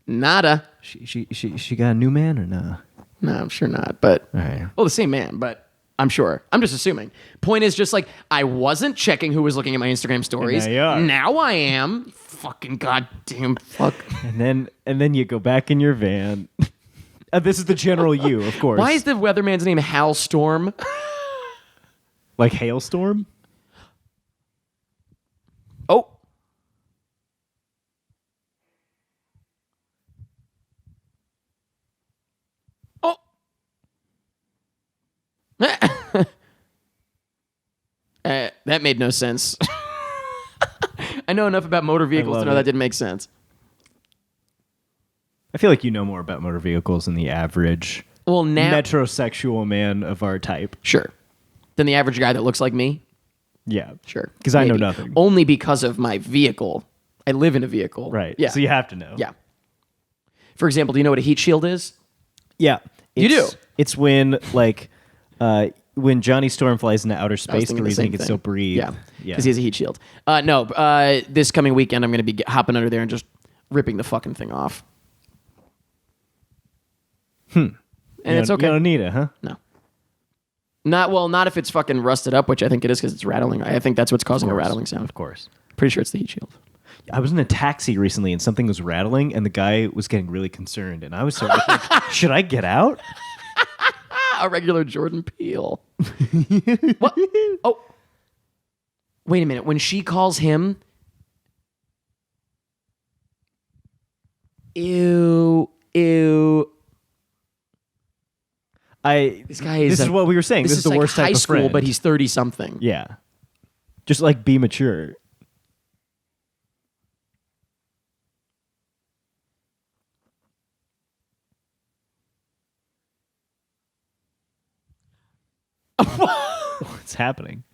Nada. She got a new man or nah? No, I'm sure not. But All right. well, the same man. But I'm sure. I'm just assuming. Point is just like I wasn't checking who was looking at my Instagram stories. now you are. Now I am. Fucking goddamn fuck. And then you go back in your van. This is the general you, of course. Why is the weatherman's name Hal Storm? Like hailstorm? Oh. Oh. That made no sense. I know enough about motor vehicles to love know it. that didn't make sense. I feel like you know more about motor vehicles than the average Well, now metrosexual man of our type. sure. Than the average guy that looks like me. Yeah. Sure. Because I know Maybe. nothing. Only because of my vehicle. I live in a vehicle. Right. Yeah. So you have to know. Yeah. For example, do you know what a heat shield is? Yeah. You do? It's when, like, when Johnny Storm flies into outer I was space, the thinking reason he same can thing. still breathe. Yeah. Yeah. Because he has a heat shield. No. This coming weekend, I'm going to be hopping under there and just ripping the fucking thing off. And it's okay. You don't need it, huh? No. Not if it's fucking rusted up, which I think it is because it's rattling. I think that's what's causing a rattling sound. Of course. Pretty sure it's the heat shield. I was in a taxi recently and something was rattling and the guy was getting really concerned. And I was starting to think, should I get out? A regular Jordan Peele. What? Oh. Wait a minute. When she calls him. Ew. This guy is. This is what we were saying. This is the like worst high type of school, friend. but he's 30 something. Yeah. Just like be mature. What's happening?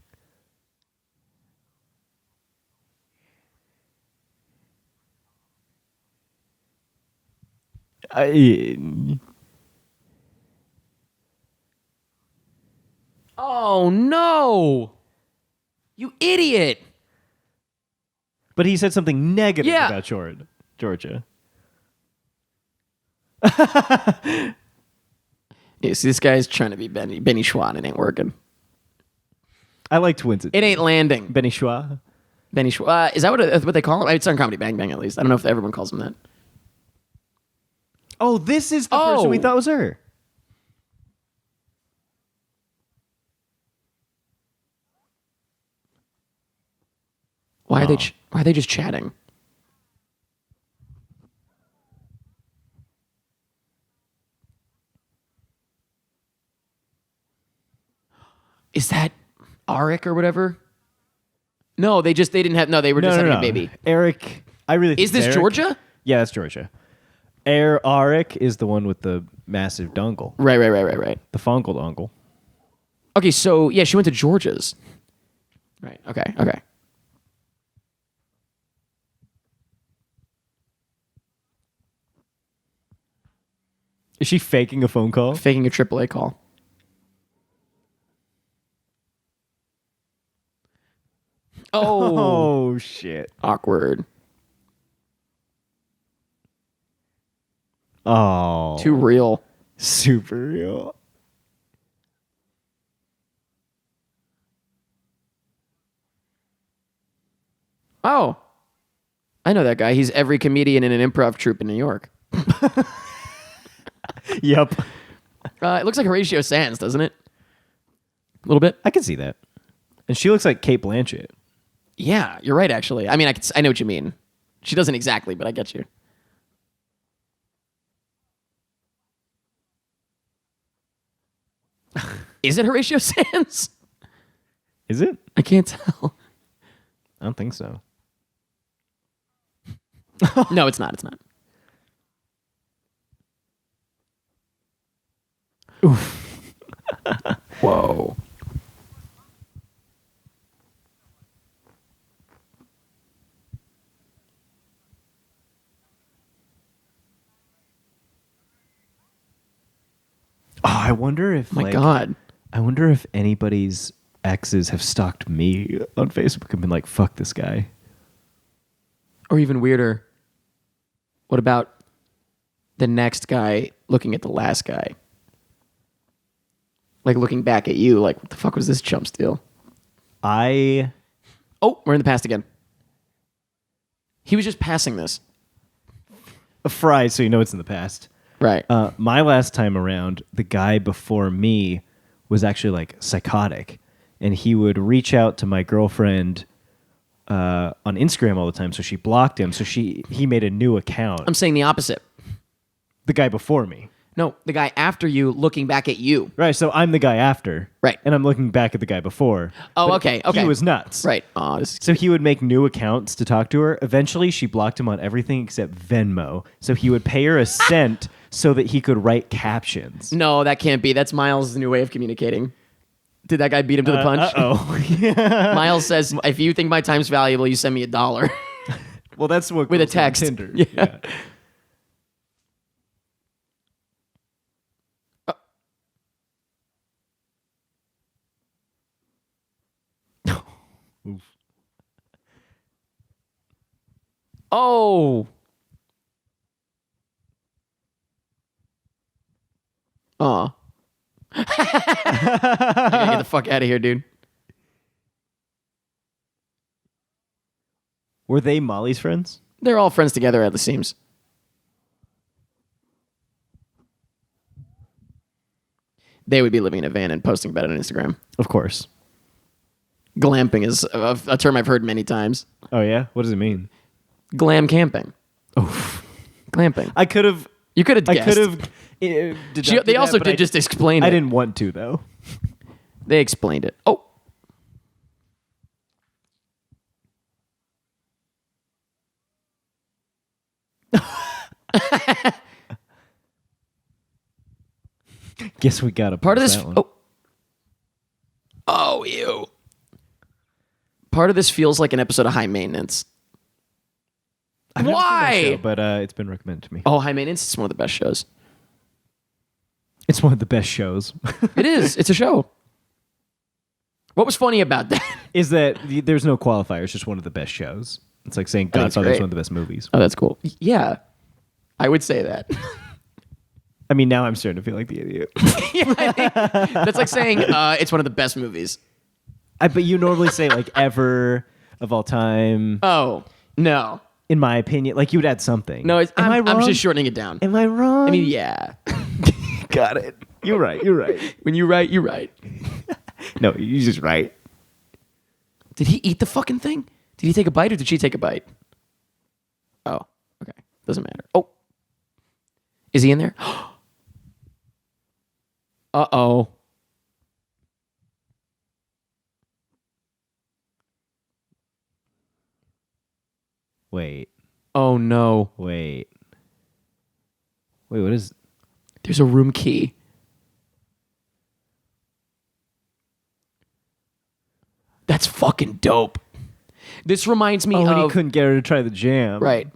Oh no! You idiot! But he said something negative Yeah. about Georgia. Yeah, see, this guy's trying to be Benny Schwann. It ain't working. I like Twins. It ain't landing. Benny Schwa. Benny Schwann. Is that what they call him? It's on Comedy Bang Bang at least. I don't know if everyone calls him that. Oh, this is the person we thought was her. Why are they just chatting? Is that Arik or whatever? No, they didn't have. No, they were just having a baby. Eric, I really think Is this Eric. Georgia? Yeah, that's Georgia. Arik is the one with the massive dongle, Right. the fungal dongle. Okay, so yeah, she went to Georgia's. Right. Okay. Is she faking a phone call? Faking a AAA call. Oh, Oh shit! awkward. Oh, Too real. super real. Oh, I know that guy. He's every comedian in an improv troupe in New York. Yep, It looks like Horatio Sands, doesn't it? A little bit. I can see that. And she looks like Kate Blanchett. Yeah, you're right. Actually, I mean, I know what you mean. She doesn't exactly, but I get you. Is it Horatio Sands? Is it? I can't tell. I don't think so. No, it's not. It's not. Oof. Whoa. Oh, I wonder if My God. I wonder if anybody's exes have stalked me on Facebook and been like, "Fuck this guy." Or even weirder, what about the next guy looking at the last guy? Like looking back at you, like, what the fuck was this chump steal? I Oh, we're in the past again. He was just passing this. fried, so you know it's in the past. Right. My last time around, the guy before me was actually like psychotic, and he would reach out to my girlfriend on Instagram all the time. So she blocked him. So he made a new account. I'm saying the opposite. The guy before me. No, the guy after you looking back at you. Right, so I'm the guy after. Right. And I'm looking back at the guy before. Oh, But okay. He was nuts. Right. Oh, this is So he would make new accounts to talk to her. Eventually, she blocked him on everything except Venmo. So he would pay her a cent so that he could write captions. No, that can't be. That's Miles' new way of communicating. Did that guy beat him to the punch? Uh-oh. Miles says, if you think my time's valuable, you send me $1. Well, that's what With a goes on text. Tinder. Yeah. Oh. Aw. I gotta get the fuck out of here, dude. Were they Molly's friends? They're all friends together at the seams. They would be living in a van and posting about it on Instagram. Of course. Glamping is a term I've heard many times. Oh, yeah? What does it mean? Glam camping. Oh. Glamping. I could have... You could have I guessed. could have... They also did just explain it. I didn't want to, though. They explained it. Oh. Guess we got a Part of this. One. Oh, ew. Part of this feels like an episode of High Maintenance. I've never seen that Why? show, but it's been recommended to me. Oh, High Maintenance is one of the best shows. It's one of the best shows. It is. It's a show. What was funny about that? Is that there's no qualifier. It's just one of the best shows. It's like saying think it's Godfather is great. one of the best movies. Oh, that's cool. Yeah. I would say that. I mean, now I'm starting to feel like the idiot. Yeah, I think that's like saying it's one of the best movies. But you normally say like ever of all time. Oh, no. In my opinion, like you would add something. No, Am I wrong? I'm just shortening it down. Am I wrong? I mean, yeah. got it. You're right. You're right. When you write, you write. No, you just right. Did he eat the fucking thing? Did he take a bite or did she take a bite? Oh, okay. Doesn't matter. Oh. Is he in there? Uh-oh. Wait. Oh, no. Wait, what is... There's a room key. That's fucking dope. This reminds me Oh, and he of... couldn't get her to try the jam. Right.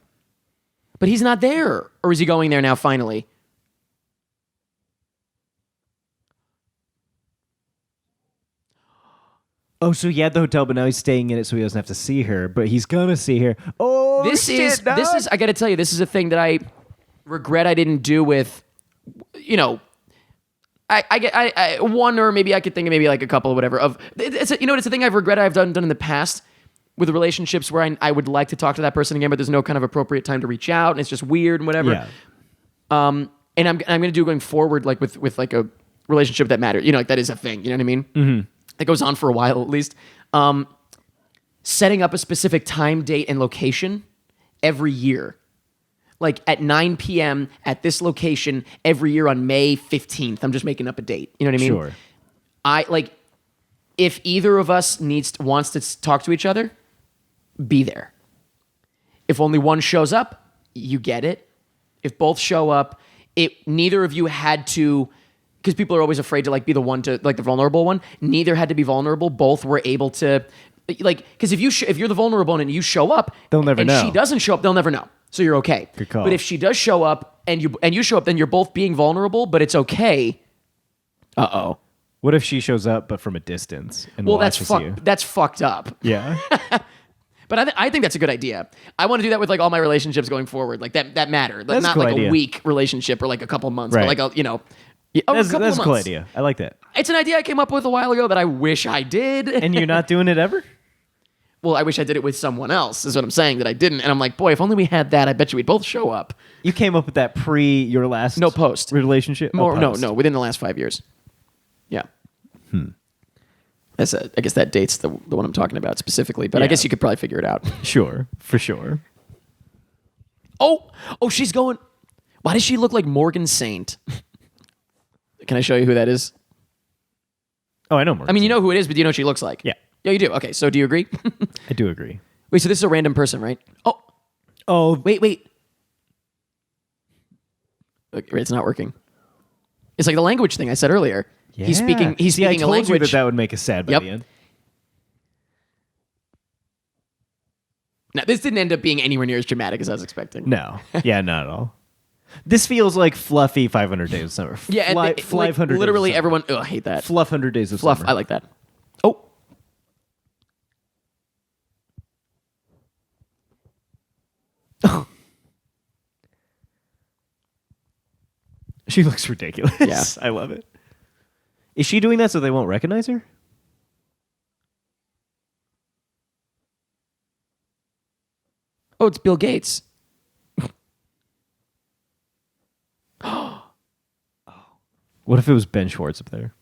But he's not there. Or is he going there now finally? Oh, so he had the hotel, but now he's staying in it so he doesn't have to see her. But he's gonna see her. Oh, This is I got to tell you, this is a thing that I regret I didn't do with, you know, I one, or maybe I could think of maybe like a couple or whatever of it's a, it's a thing I've regretted I've done in the past with relationships where I would like to talk to that person again, but there's no kind of appropriate time to reach out and it's just weird and whatever. Yeah. And I'm going to do going forward, like with like a relationship that matters, like that is a thing, you know what I mean? Mm-hmm. That goes on for a while at least. Setting up a specific time, date, and location every year. Like at 9 p.m. at this location every year on May 15th. I'm just making up a date. You know what I mean? Sure. I like if either of us wants to talk to each other, be there. If only one shows up, you get it. If both show up, neither of you had to, because people are always afraid to like be the one to like the vulnerable one. Neither had to be vulnerable. Both were able to, like, because if you're the vulnerable one and you show up, They'll never and know. she doesn't show up, they'll never know. So you're okay. Good call. But if she does show up and you show up, then you're both being vulnerable, but it's okay. Uh-oh. What if she shows up but from a distance and Well, that's watches you? that's fucked up. Yeah. But I think that's a good idea. I want to do that with like all my relationships going forward. Like that matter. Like, That's a not cool like idea. a week relationship or like a couple months, Right. but like a, That's couple a of cool months. idea. I like that. It's an idea I came up with a while ago that I wish I did. And you're not doing it ever? Well, I wish I did it with someone else, is what I'm saying, that I didn't. And I'm like, boy, if only we had that, I bet you we'd both show up. You came up with that pre your last No, post. relationship? More, Oh, post. no, within the last 5 years. Yeah. I guess that dates the one I'm talking about specifically, but I Yeah. guess you could probably figure it out. Sure, for sure. Oh, she's going. Why does she look like Morgan Saint? Can I show you who that is? Oh, I know Morgan. I mean, you know who it is, but do you know what she looks like? Yeah. Yeah, you do. Okay, so do you agree? I do agree. Wait, so this is a random person, right? Oh, wait. Look, it's not working. It's like the language thing I said earlier. He's speaking. He's See, speaking I told a language. you that would make us sad by Yep. the end. Now, this didn't end up being anywhere near as dramatic as I was expecting. No. Yeah, not at all. This feels like fluffy 500 Days of Summer. Yeah, and like, 500 literally Days of everyone. Oh, I hate that. Summer. Fluff 100 Days of Fluff. Summer. I like that. Oh. She looks ridiculous. Yeah. I love it. Is she doing that so they won't recognize her? Oh, it's Bill Gates. What if it was Ben Schwartz up there?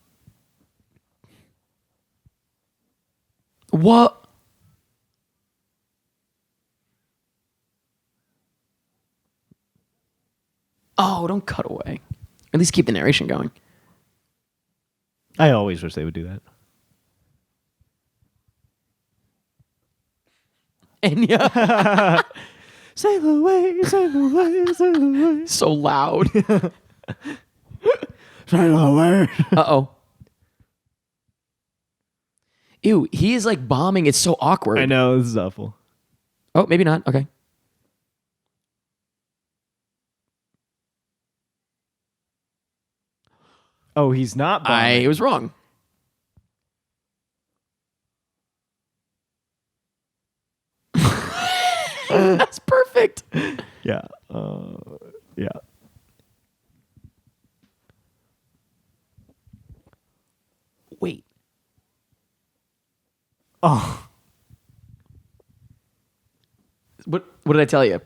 What? Oh, don't cut away. At least keep the narration going. I always wish they would do that. And yeah, Sail away, sail away, sail away. so loud. Sail away. Uh-oh. Ew, he is like bombing. It's so awkward. I know, this is awful. Oh, maybe not. Okay. Oh, he's not bombing. I was wrong. That's perfect. Yeah. Yeah. Wait. Oh. What did I tell you?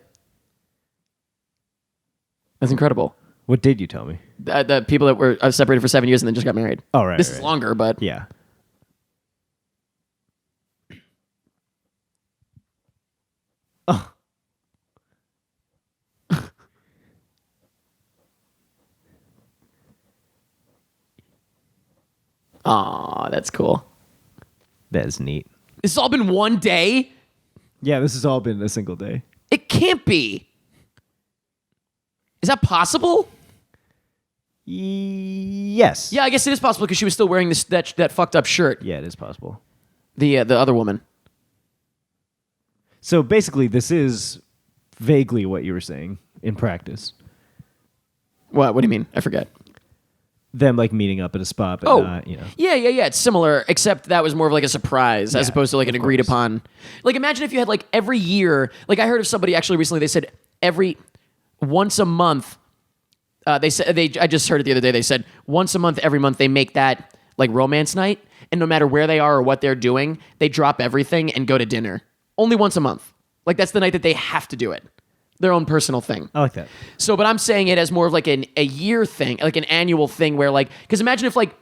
That's incredible. What did you tell me? The people that were separated for 7 years and then just got married. Oh, right. This right. is longer, but Yeah. Oh. aw, that's cool. That is neat. This has all been one day? Yeah, this has all been a single day. It can't be. Is that possible? Yes. Yeah, I guess it is possible because she was still wearing that fucked up shirt. Yeah, it is possible. The other woman. So basically, this is vaguely what you were saying in practice. What do you mean? I forget. Them like meeting up at a spot, but Oh, not, you know. Yeah. It's similar, except that was more of like a surprise as Yeah, opposed to like an of agreed course. upon. Like, imagine if you had like every year. Like, I heard of somebody actually recently. They said once a month. I just heard it the other day. They said once a month, every month they make that like romance night, and no matter where they are or what they're doing, they drop everything and go to dinner. Only once a month. Like, that's the night that they have to do it. Their own personal thing. I like that. So, but I'm saying it as more of like a year thing, like an annual thing where like, because imagine if like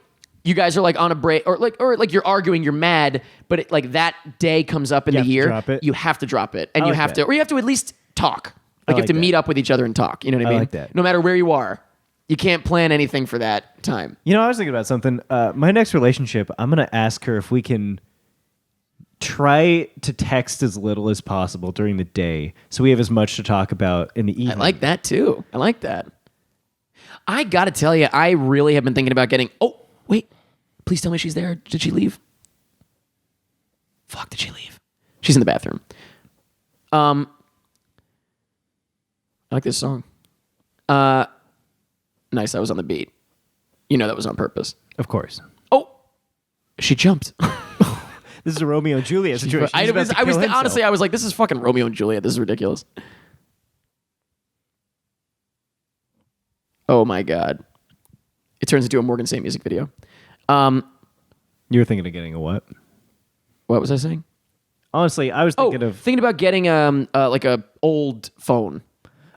you guys are like on a break or like you're arguing, you're mad, but it, like that day comes up in You the have to year, drop it. you have to drop it, and I you like have to, that. or you have to at least talk. Like you have like to that. meet up with each other and talk. You know what I I mean? like that. No matter where you are, you can't plan anything for that time. You know, I was thinking about something. My next relationship, I'm going to ask her if we can try to text as little as possible during the day so we have as much to talk about in the evening. I like that too. I like that. I gotta tell you, I really have been thinking about getting. Oh wait, please tell me she's there. Did she leave? Fuck, did she leave? She's in the bathroom. I like this song. Nice. That was on the beat. You know that was on purpose. Of course. Oh, she jumped. This is a Romeo and Juliet situation. I He's about was, to I was kill himself. honestly, I was like, this is fucking Romeo and Juliet. This is ridiculous. Oh my god! It turns into a Morgan Saint music video. You were thinking of getting a what? What was I saying? Honestly, I was thinking of. Thinking about getting like a old phone.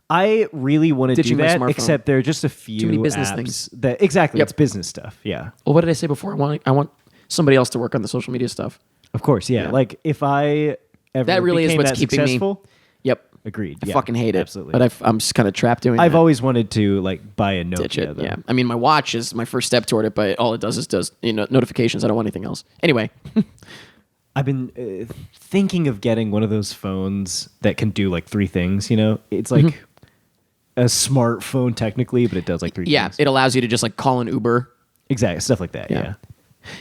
I really want to do Ditching my that, smartphone. except there are just a few Too many business apps things. that exactly Yep. it's business stuff. Yeah. Well, what did I say before? I want somebody else to work on the social media stuff. Of course, yeah. Yeah. Like if I ever That really is became what's that keeping me- successful, Yep. agreed. I yeah, fucking hate it. absolutely. But I'm just kind of trapped doing I've that. always wanted to like buy a Nokia. Ditch it. Though. Yeah. I mean, my watch is my first step toward it, but all it does is notifications. I don't want anything else. Anyway. I've been thinking of getting one of those phones that can do like 3 things. You know, it's like a smartphone technically, but it does like 3 Yeah. things. It allows you to just like call an Uber. Exactly, stuff like that. Yeah.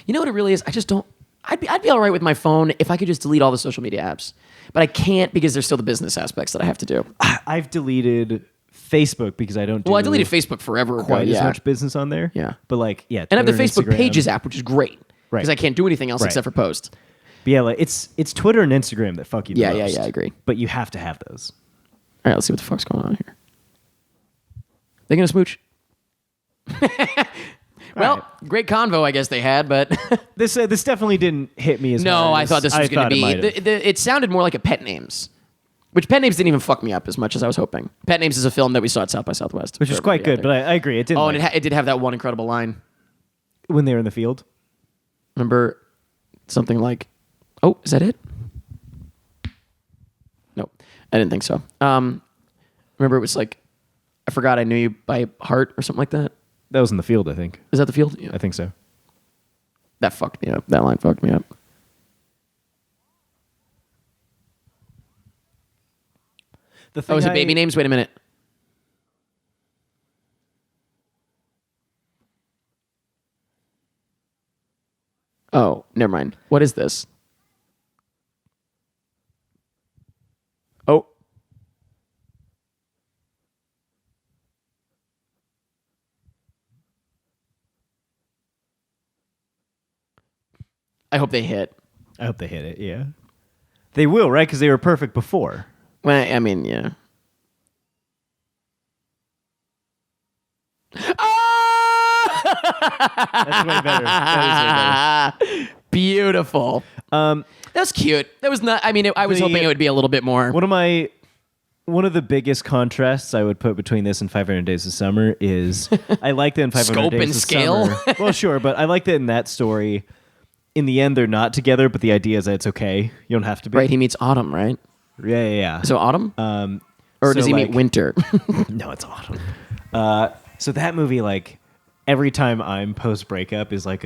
You know what it really is? I just don't. I'd be all right with my phone if I could just delete all the social media apps, but I can't because there's still the business aspects that I have to do. I've deleted Facebook because I don't do Well, I deleted Facebook forever ago. quite as Yeah. much business on there. Yeah. But like, yeah. And I have the Twitter Facebook Instagram. Pages app, which is great Right. because I can't do anything else Right. except for post. But yeah, like it's Twitter and Instagram that fuck you the Yeah, most. I agree. But you have to have those. All right, let's see what the fuck's going on here. They gonna smooch? Well, great convo, I guess they had, but This definitely didn't hit me as no, hard I as thought this was going to it be. might have. It sounded more like a Pet Names, which Pet Names didn't even fuck me up as much as I was hoping. Pet Names is a film that we saw at South by Southwest, Which is quite good, but I agree. It didn't. oh, like, and it did have that one incredible line. when they were in the field. Remember something like, "Oh, is that it?" Nope, I didn't think so. Remember it was like, "I forgot I knew you by heart" or something like that. That was in the field, I think. Is that the field? Yeah. I think so. That fucked me up. That line fucked me up. The thing Oh, is it Baby Names? Wait a minute. Oh, never mind. What is this? Oh. I hope they hit. I hope they hit it. Yeah, they will, right? Because they were perfect before. Well, I mean, yeah. That's way better. That is way Beautiful. better. That was cute. That was not. I mean, I was The- hoping it would be a little bit more. One of the biggest contrasts I would put between this and 500 Days of Summer is I like that in 500 Scope Days and of scale? Summer. Well, sure, but I like that in that story. In the end, they're not together, but the idea is that it's okay. You don't have to be. Right, he meets Autumn, right? Yeah. So Autumn, or so, does he meet like- Winter? No, it's autumn. So that movie, like, every time I'm post breakup, is like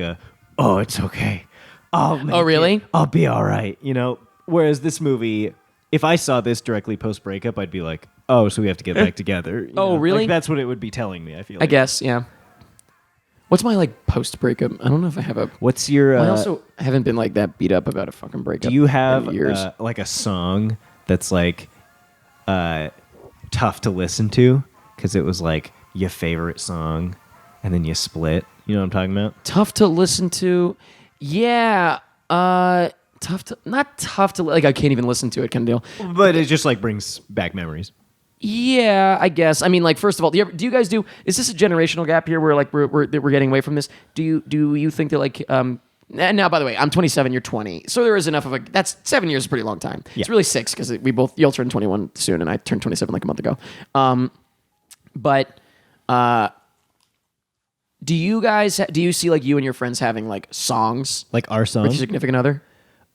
oh, it's okay. I'll make Oh, really? it. I'll be all right. You know. Whereas this movie, if I saw this directly post breakup, I'd be like, oh, so we have to get back together. You Oh, know? really? Like, that's what it would be telling me. I feel. I Like. guess, yeah. What's my like post breakup? I don't know if I have a. What's your? I also haven't been like that beat up about a fucking breakup. do you have in years? like a song that's like tough to listen to because it was like your favorite song, and then you split? You know what I'm talking about? Tough to listen to. Yeah. Not tough to like. I can't even listen to it. Kind of deal. But it just like brings back memories. Yeah, I guess. I mean, like, first of all, do you guys do? Is this a generational gap here, where like we're getting away from this? Do you think that like and now, by the way, I'm 27, you're 20, so there is enough of a. That's 7 years, is a pretty long time. It's really 6 because you'll turn 21 soon, and I turned 27 like a month ago. But do you see like you and your friends having like songs Like our song. with your significant other?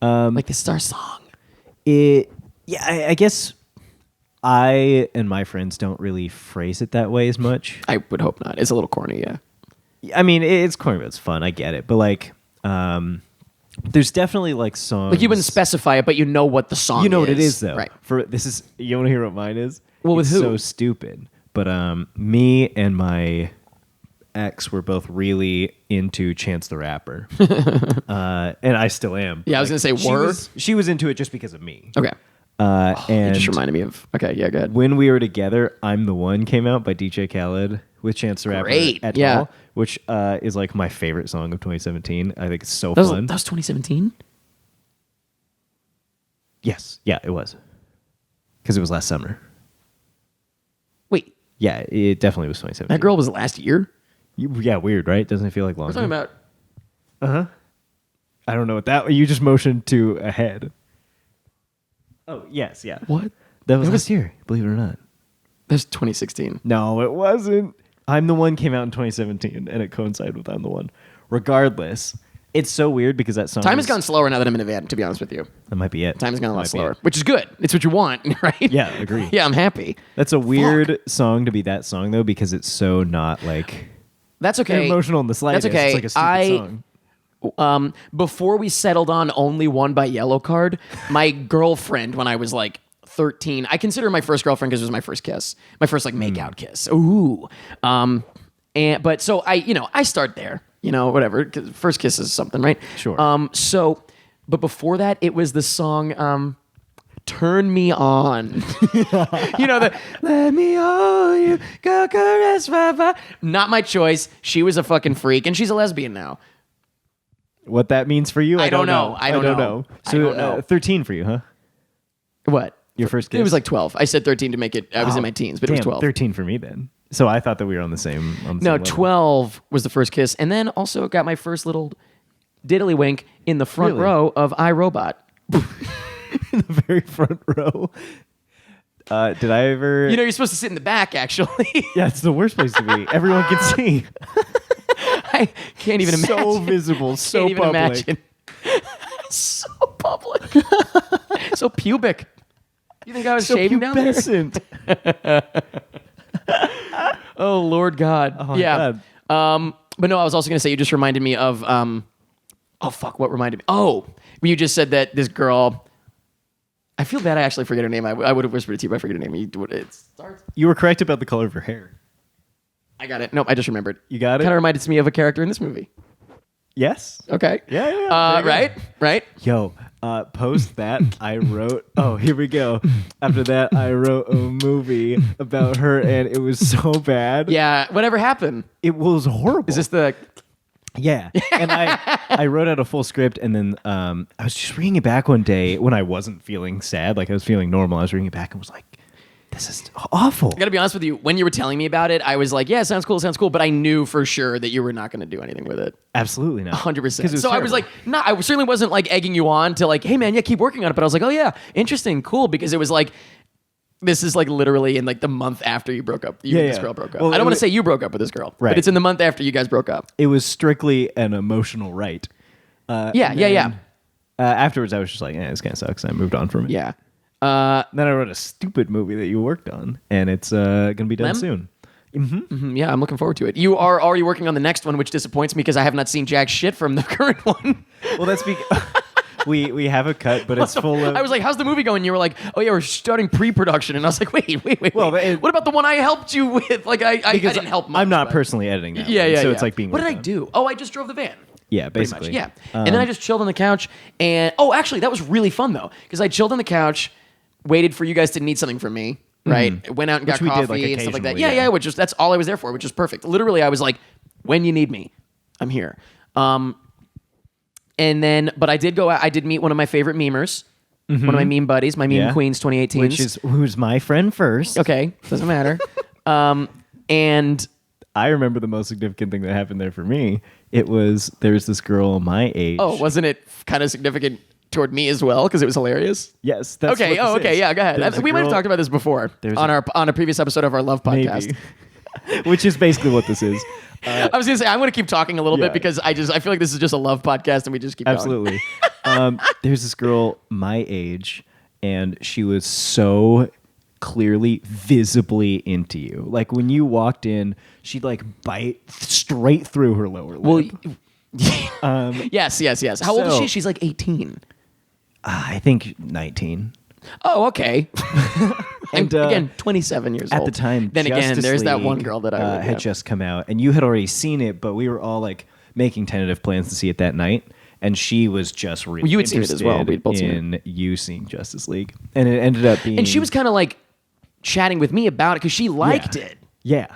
Like this is our song. I guess I and my friends don't really phrase it that way as much. I would hope not. It's a little corny, yeah. I mean, it's corny, but it's fun. I get it. But like, there's definitely like songs. Like you wouldn't specify it, but you know what the song is. You know what it is though. Right. You want to hear what mine is? Well, with It's who? So stupid. But me and my ex were both really into Chance the Rapper, and I still am. Yeah, I was gonna say were. She was into it just because of me. Okay. And It just reminded me of. Okay, yeah, go ahead. when we were together, "I'm the One" came out by DJ Khaled with Chance the Rapper. Great, et yeah. al., which is like my favorite song of 2017. I think it's so That was fun. 2017. Yes, yeah, it was because it was last summer. Wait, Yeah, it definitely was 2017. that girl was last year. Yeah, weird, right? Doesn't it feel like We're longer? talking about. I don't know what that. You just motioned to ahead. Oh yes, yeah. What? That was last year. Believe it or not. That's 2016. No, it wasn't. "I'm the One" came out in 2017, and it coincided with "I'm the One." Regardless, It's so weird because that song Time has gone slower now that I'm in a van, to be honest with you. That might be it. Time has gone a lot Might be slower, it. which is good. It's what you want, right? Yeah, agree. Yeah, I'm happy. That's a weird song to be that song though, because it's so not like That's okay. emotional in the slightest. That's okay. It's like a stupid song. Before we settled on Only One by Yellow Card, my girlfriend, when I was like 13, I consider my first girlfriend because it was my first kiss, my first like make out kiss. Ooh. But so I start there, whatever. 'Cause first kiss is something, right? Sure. But before that, it was the song, Turn Me On. Let me hold you, go caress my body. Not my choice. She was a fucking freak, and she's a lesbian now. What that means for you, I don't know. I don't know. So I don't know. 13 for you, huh? What? Your first kiss? It was like 12. I said 13 to make it. I was in my teens, but it was Damn, 12. 13 for me then. So I thought that we were on the same. No, 12 was the first kiss, and then also got my first little diddly wink in the front Really? row of iRobot. In the very front row. Did I ever? You're supposed to sit in the back, actually. Yeah, it's the worst place to be. Everyone can see. I can't even imagine. So visible, so Can't even public. imagine. So public. So pubic. You think I was So shaving down there? pubescent. Oh, Lord God. Oh, my yeah. God. But no, I was also going to say, you just reminded me of, oh, fuck, what reminded me? Oh, you just said that this girl, I feel bad I actually forget her name. I would have whispered it to you, but I forget her name. It starts. You were correct about the color of her hair. I got it. Nope, I just remembered. You got it? Kind of reminded me of a character in this movie. Yes. Okay. Yeah. There you go. Right? Yo, post that, I wrote, oh, here we go. After that, I wrote a movie about her, and it was so bad. Yeah, whatever happened? It was horrible. Is this the... Yeah. And I wrote out a full script, and then I was just reading it back one day when I wasn't feeling sad. Like, I was feeling normal. I was reading it back and was like, this is awful. I gotta be honest with you. When you were telling me about it, I was like, yeah, sounds cool. But I knew for sure that you were not going to do anything with it. Absolutely not. 100%. So I was like, no, I certainly wasn't like egging you on to like, hey man, yeah, keep working on it. But I was like, oh yeah, interesting, cool. Because it was like, this is like literally in like the month after you broke up. You and this girl broke up. Well, I don't want to say you broke up with this girl, Right. but it's in the month after you guys broke up. It was strictly an emotional right. Yeah. Afterwards, I was just like, this kind of sucks. And I moved on from it. Yeah. Then I wrote a stupid movie that you worked on, and it's going to be done Lem? soon. Yeah, I'm looking forward to it. You are already working on the next one, which disappoints me because I have not seen jack shit from the current one. Well, that's because we have a cut, but it's full of. I was like, how's the movie going? You were like, oh yeah, we're starting pre-production. And I was like, wait. Well, but what about the one I helped you with? Like, I didn't help much. I'm not but- personally editing that. Yeah, one, yeah. So yeah. it's like being. What did worked I on. do? Oh, I just drove the van. Yeah, Pretty much, basically. yeah. And then I just chilled on the couch. And actually, that was really fun though, because I chilled on the couch, waited for you guys to need something from me. Right, went out and got Which we did, coffee like, and stuff like that. occasionally, Yeah, yeah. which is that's all I was there for, which is perfect. Literally, I was like, when you need me, I'm here. And then, but I did go out. I did meet one of my favorite memers, one of my meme buddies, my meme Yeah. queens 2018. Which is who's my friend first. okay, doesn't matter. And I remember the most significant thing that happened there for me. It was there was this girl my age. oh, wasn't it kind of significant toward me as well because it was hilarious? yes. That's Okay. what this Okay. is. Yeah. Go There's ahead. a We might have girl- talked about this before There's on a previous episode of our Love podcast. maybe, which is basically what this is. I was gonna say I'm gonna keep talking a little Yeah. bit because I feel like this is just a love podcast and we just keep going. Absolutely. There's this girl my age, and she was so clearly, visibly into you. Like when you walked in, she'd like bite straight through her lower lip. Well, yes. How old is so- she? She's like 18. I think 19. Oh, okay. And again, 27 years at old. the time, Then again, Justice there's that League, one girl that I would, had just come out, and you had already seen it, but we were all like making tentative plans to see it that night. And she was just really Well, you had seen it as well. We'd both seen in you seeing Justice League, and it ended up being. And she was kind of like chatting with me about it because she liked it, Yeah.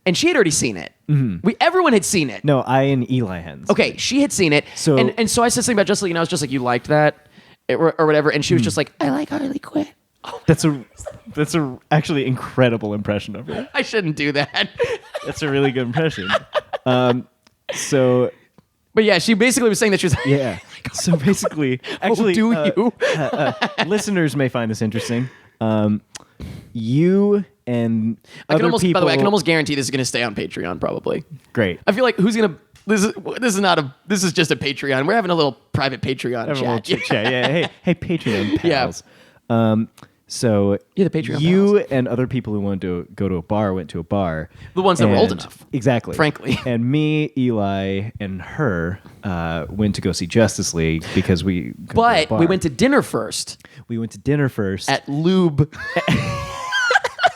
and she had already seen it. Everyone had seen it. No, I and Eli hadn't. seen Okay, it. she had seen it. So- and so I said something about Justice League, and I was just like, you liked that? Or whatever. And she was just like, I like Harley Quinn. That's a actually incredible impression of her. I shouldn't do that. That's a really good impression. So But yeah, she basically was saying that she was yeah. So basically, actually, do you? listeners may find this interesting. You and I can other almost, people. by the way, I can almost guarantee this is going to stay on Patreon probably. Great. I feel like who's going to This is just a Patreon. We're having a little private Patreon Have a little chat. chit chat. Yeah. Hey, Patreon Yeah. pals. So Yeah, the Patreon you and other people who wanted to go to a bar went to a bar. The ones that were old And- enough. Exactly. Frankly. And me, Eli, and her went to go see Justice League because we. But we went to dinner first We went to dinner first. at Lube.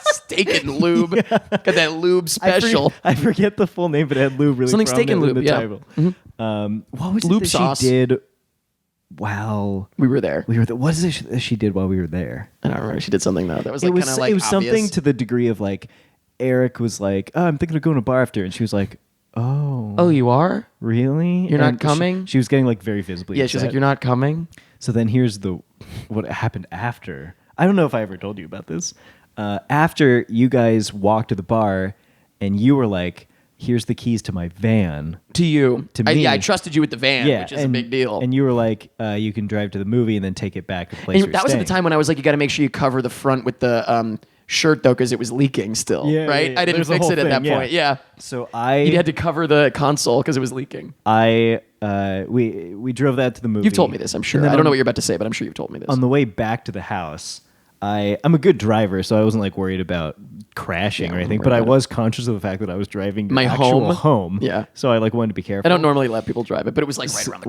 Steak and Lube. Got that Lube special. I forget the full name, but it had lube really Something steak and prominent lube, in the yeah. title. What was Lube it that sauce. she did while We were there. we were there? What is it that she did while we were there? I don't remember. She did something though. That was like it was kind of like it was obvious. something to the degree of like Eric was like, "Oh, I'm thinking of going to a bar after," and she was like, "Oh, Oh, you are? really? You're not And coming?" She was getting like very visibly. Yeah, she's like, upset. "You're not coming." So then here's what happened after. I don't know if I ever told you about this. After you guys walked to the bar, and you were like, "Here's the keys to my van." To you. To me. Yeah, I trusted you with the van, which is a big deal. And you were like, "You can drive to the movie and then take it back to the place." And you're that was at the staying." time when I was like, you got to make sure you cover the front with the shirt though, because it was leaking still. Yeah, right? yeah, I didn't there's a fix whole it at that thing, yeah. point. Yeah. So You had to cover the console because it was leaking. we drove that to the movie. You've told me this, I'm sure. And then I don't know on- what you're about to say, but I'm sure you've told me this. On the way back to the house, I'm a good driver, so I wasn't like worried about crashing or Yeah, anything. don't But worry I about was conscious of the fact that I was driving to My the actual home? home. Yeah. So I like wanted to be careful. I don't normally let people drive it, but it was like right around the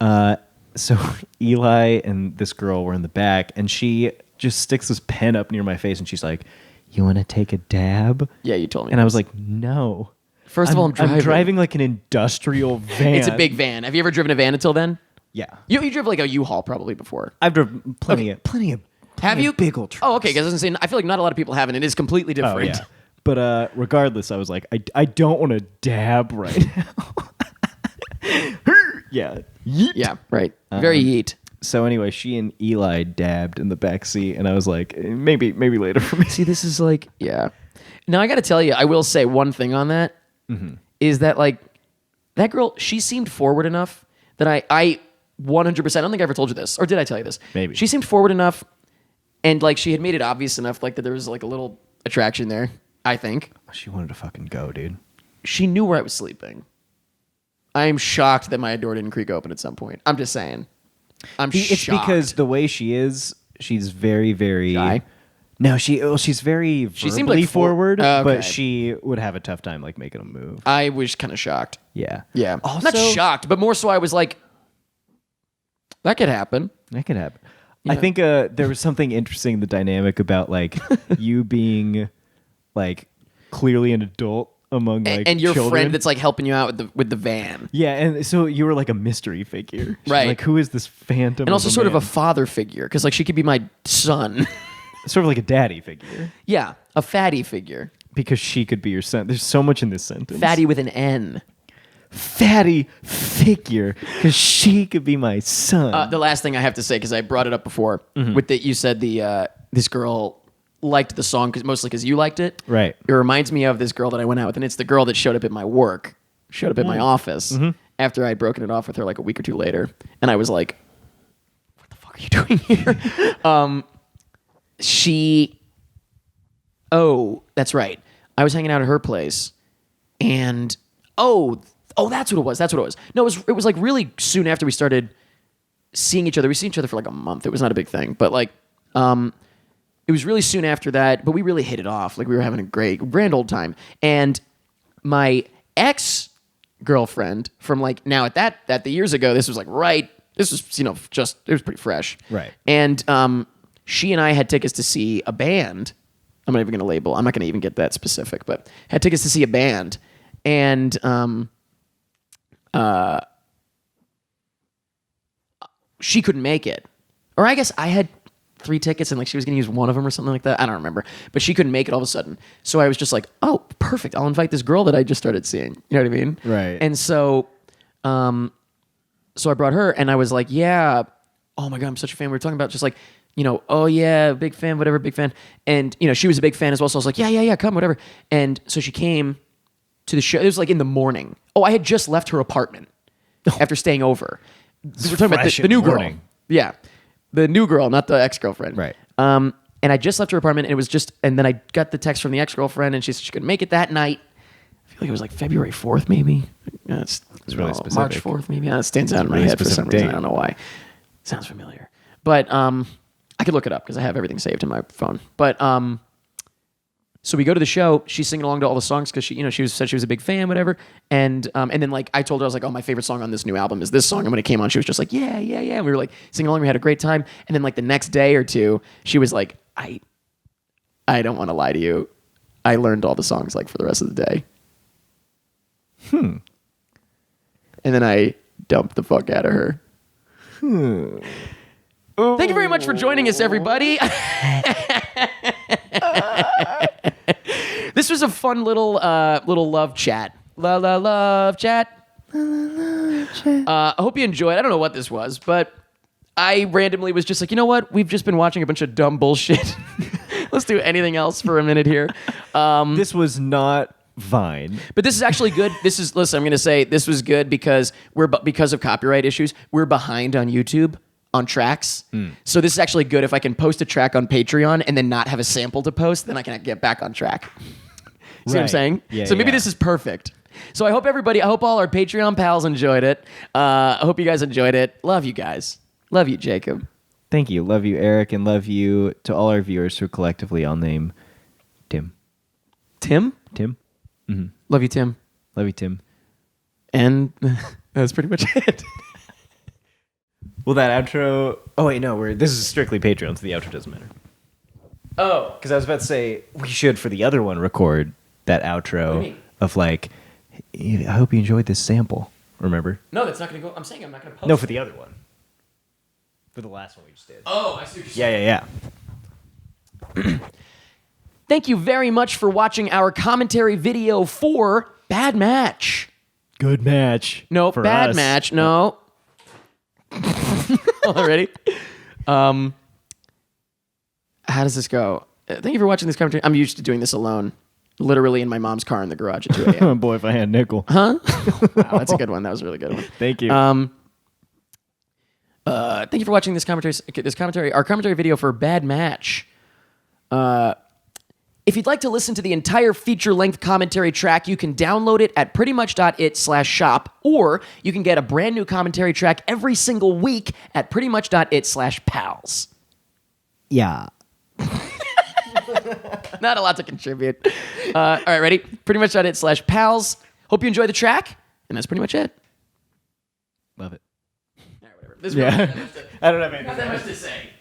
corner. So Eli and this girl were in the back, and she just sticks this pen up near my face, and she's like, "You want to take a dab?" Yeah, you told me. And I this. was like, "No." First of all, I'm driving. like an industrial van. It's a big van. Have you ever driven a van until then? Yeah. You drove like a U-Haul probably before. I've driven plenty of Have you? big old trucks. Oh, okay. Because I feel like not a lot of people have, and it is completely Oh, different. yeah. But regardless, I was like, I don't want to dab right now. Yeah. Yeet. Yeah, right. Very yeet. So anyway, she and Eli dabbed in the back seat, and I was like, maybe later for me. See, this is like, yeah. Now I got to tell you, I will say one thing on that is that like that girl, she seemed forward enough that I 100%. I don't think I ever told you this, or did I tell you this? Maybe. She seemed forward enough, and like she had made it obvious enough, like that there was like a little attraction there. I think She wanted to fucking go, dude. she knew where I was sleeping. I am shocked that my door didn't creak open at some point. I'm just saying. It's shocked. because the way she is, she's very, very Shy? No, she's very She seemed verbally like forward, okay. but she would have a tough time like making a move. I was kind of shocked. Yeah. Yeah. Also, Not shocked, but more so I was like, that could happen. that could happen. I Yeah. think there was something interesting in the dynamic about like you being like clearly an adult among like And your children. friend that's like helping you out with the van. Yeah, and so you were like a mystery figure. She's Right. Like, who is this phantom? And also sort of a man? father figure, because like she could be my son. Sort of like a daddy figure. Yeah, a fatty figure. Because she could be your son. There's so much in this sentence. Fatty with an N. Fatty figure. Because she could be my son. The last thing I have to say, because I brought it up before, Mm-hmm. with that you said this girl liked the song mostly because you liked it. Right. It reminds me of this girl that I went out with, and it's the girl that showed up at my work, showed up at my office after I'd broken it off with her like a week or two later, and I was like, "What the fuck are you doing here?" Oh, that's right. I was hanging out at her place, and oh, that's what it was. That's what it was. No, it was like really soon after we started seeing each other. We seen each other for like a month. It was not a big thing, but like, it was really soon after that. But we really hit it off. Like we were having a grand old time. And my ex girlfriend from like now at the years ago. This was like right. This was just it was pretty fresh. Right. And she and I had tickets to see a band. I'm not even going to label. I'm not going to even get that specific, but had tickets to see a band, and she couldn't make it. Or I guess I had 3 tickets and like she was going to use one of them or something like that. I don't remember. But she couldn't make it all of a sudden. So I was just like, oh, perfect. I'll invite this girl that I just started seeing. You know what I mean? Right. And so so I brought her and I was like, yeah, oh my God, I'm such a fan. We were talking about just like, oh yeah, big fan, whatever, big fan. And, she was a big fan as well. So I was like, yeah, come, whatever. And so she came to the show. It was like in the morning. Oh, I had just left her apartment after staying over. We're talking about fresh the in new the girl. morning. Yeah. The new girl, not the ex-girlfriend. Right. And I just left her apartment and it was just, and then I got the text from the ex-girlfriend and she said she couldn't make it that night. feel like it was like February 4th, maybe. It's really March specific. 4th, maybe. It stands out in my really head for some specific reason. date. I don't know why. Sounds familiar. But I could look it up because I have everything saved in my phone. But so we go to the show. She's singing along to all the songs because said she was a big fan, whatever. And then like I told her, I was like, oh, my favorite song on this new album is this song. And when it came on, she was just like, yeah. And we were like singing along. We had a great time. And then like the next day or two, she was like, I don't want to lie to you. I learned all the songs like for the rest of the day. And then I dumped the fuck out of her. Thank you very much for joining us, everybody. This was a fun little love chat. Love chat. I hope you enjoyed. I don't know what this was, but I randomly was just like, you know what? We've just been watching a bunch of dumb bullshit. Let's do anything else for a minute here. This was not Vine. But this is actually good. Listen, I'm going to say this was good because because of copyright issues, we're behind on YouTube on tracks. So this is actually good if I can post a track on Patreon and then not have a sample to post, then I can get back on track. See what I'm Right. saying? Yeah, so maybe yeah. this is perfect. So I hope all our Patreon pals enjoyed it. I hope you guys enjoyed it. Love you guys. Love you, Jacob. Thank you. Love you, Eric, and love you to all our viewers who collectively I'll name Tim. Tim? Tim? Love you, Tim. Love you, Tim. And that's pretty much it. Well, that outro... Oh, wait, no. This is strictly Patreon, so the outro doesn't matter. Oh. Because I was about to say, we should, for the other one, record that What do you outro mean? of like, I hope you enjoyed this sample. Remember? No, that's not going to go. I'm saying I'm not going to post No, for the other one. For the last one we just did. Oh, I see what you're saying. Yeah. Thank you very much for watching our commentary video for Bad Match. Good match. No, for Bad us. Match. No. Already. How does this go? Thank you for watching this commentary. I'm used to doing this alone, literally in my mom's car in the garage at 2 a.m. Oh, boy, if I had a nickel. Wow, that's a good one. That was a really good one. Thank you. Thank you for watching this commentary. Our commentary video for Bad Match. If you'd like to listen to the entire feature-length commentary track, you can download it at prettymuch.it/shop, or you can get a brand new commentary track every single week at prettymuch.it/pals. Yeah. Not a lot to contribute. All right, ready? Prettymuch.it/pals. Hope you enjoy the track, and that's pretty much it. Love it. All right, whatever. This Yeah. I don't have anything. not that much to say.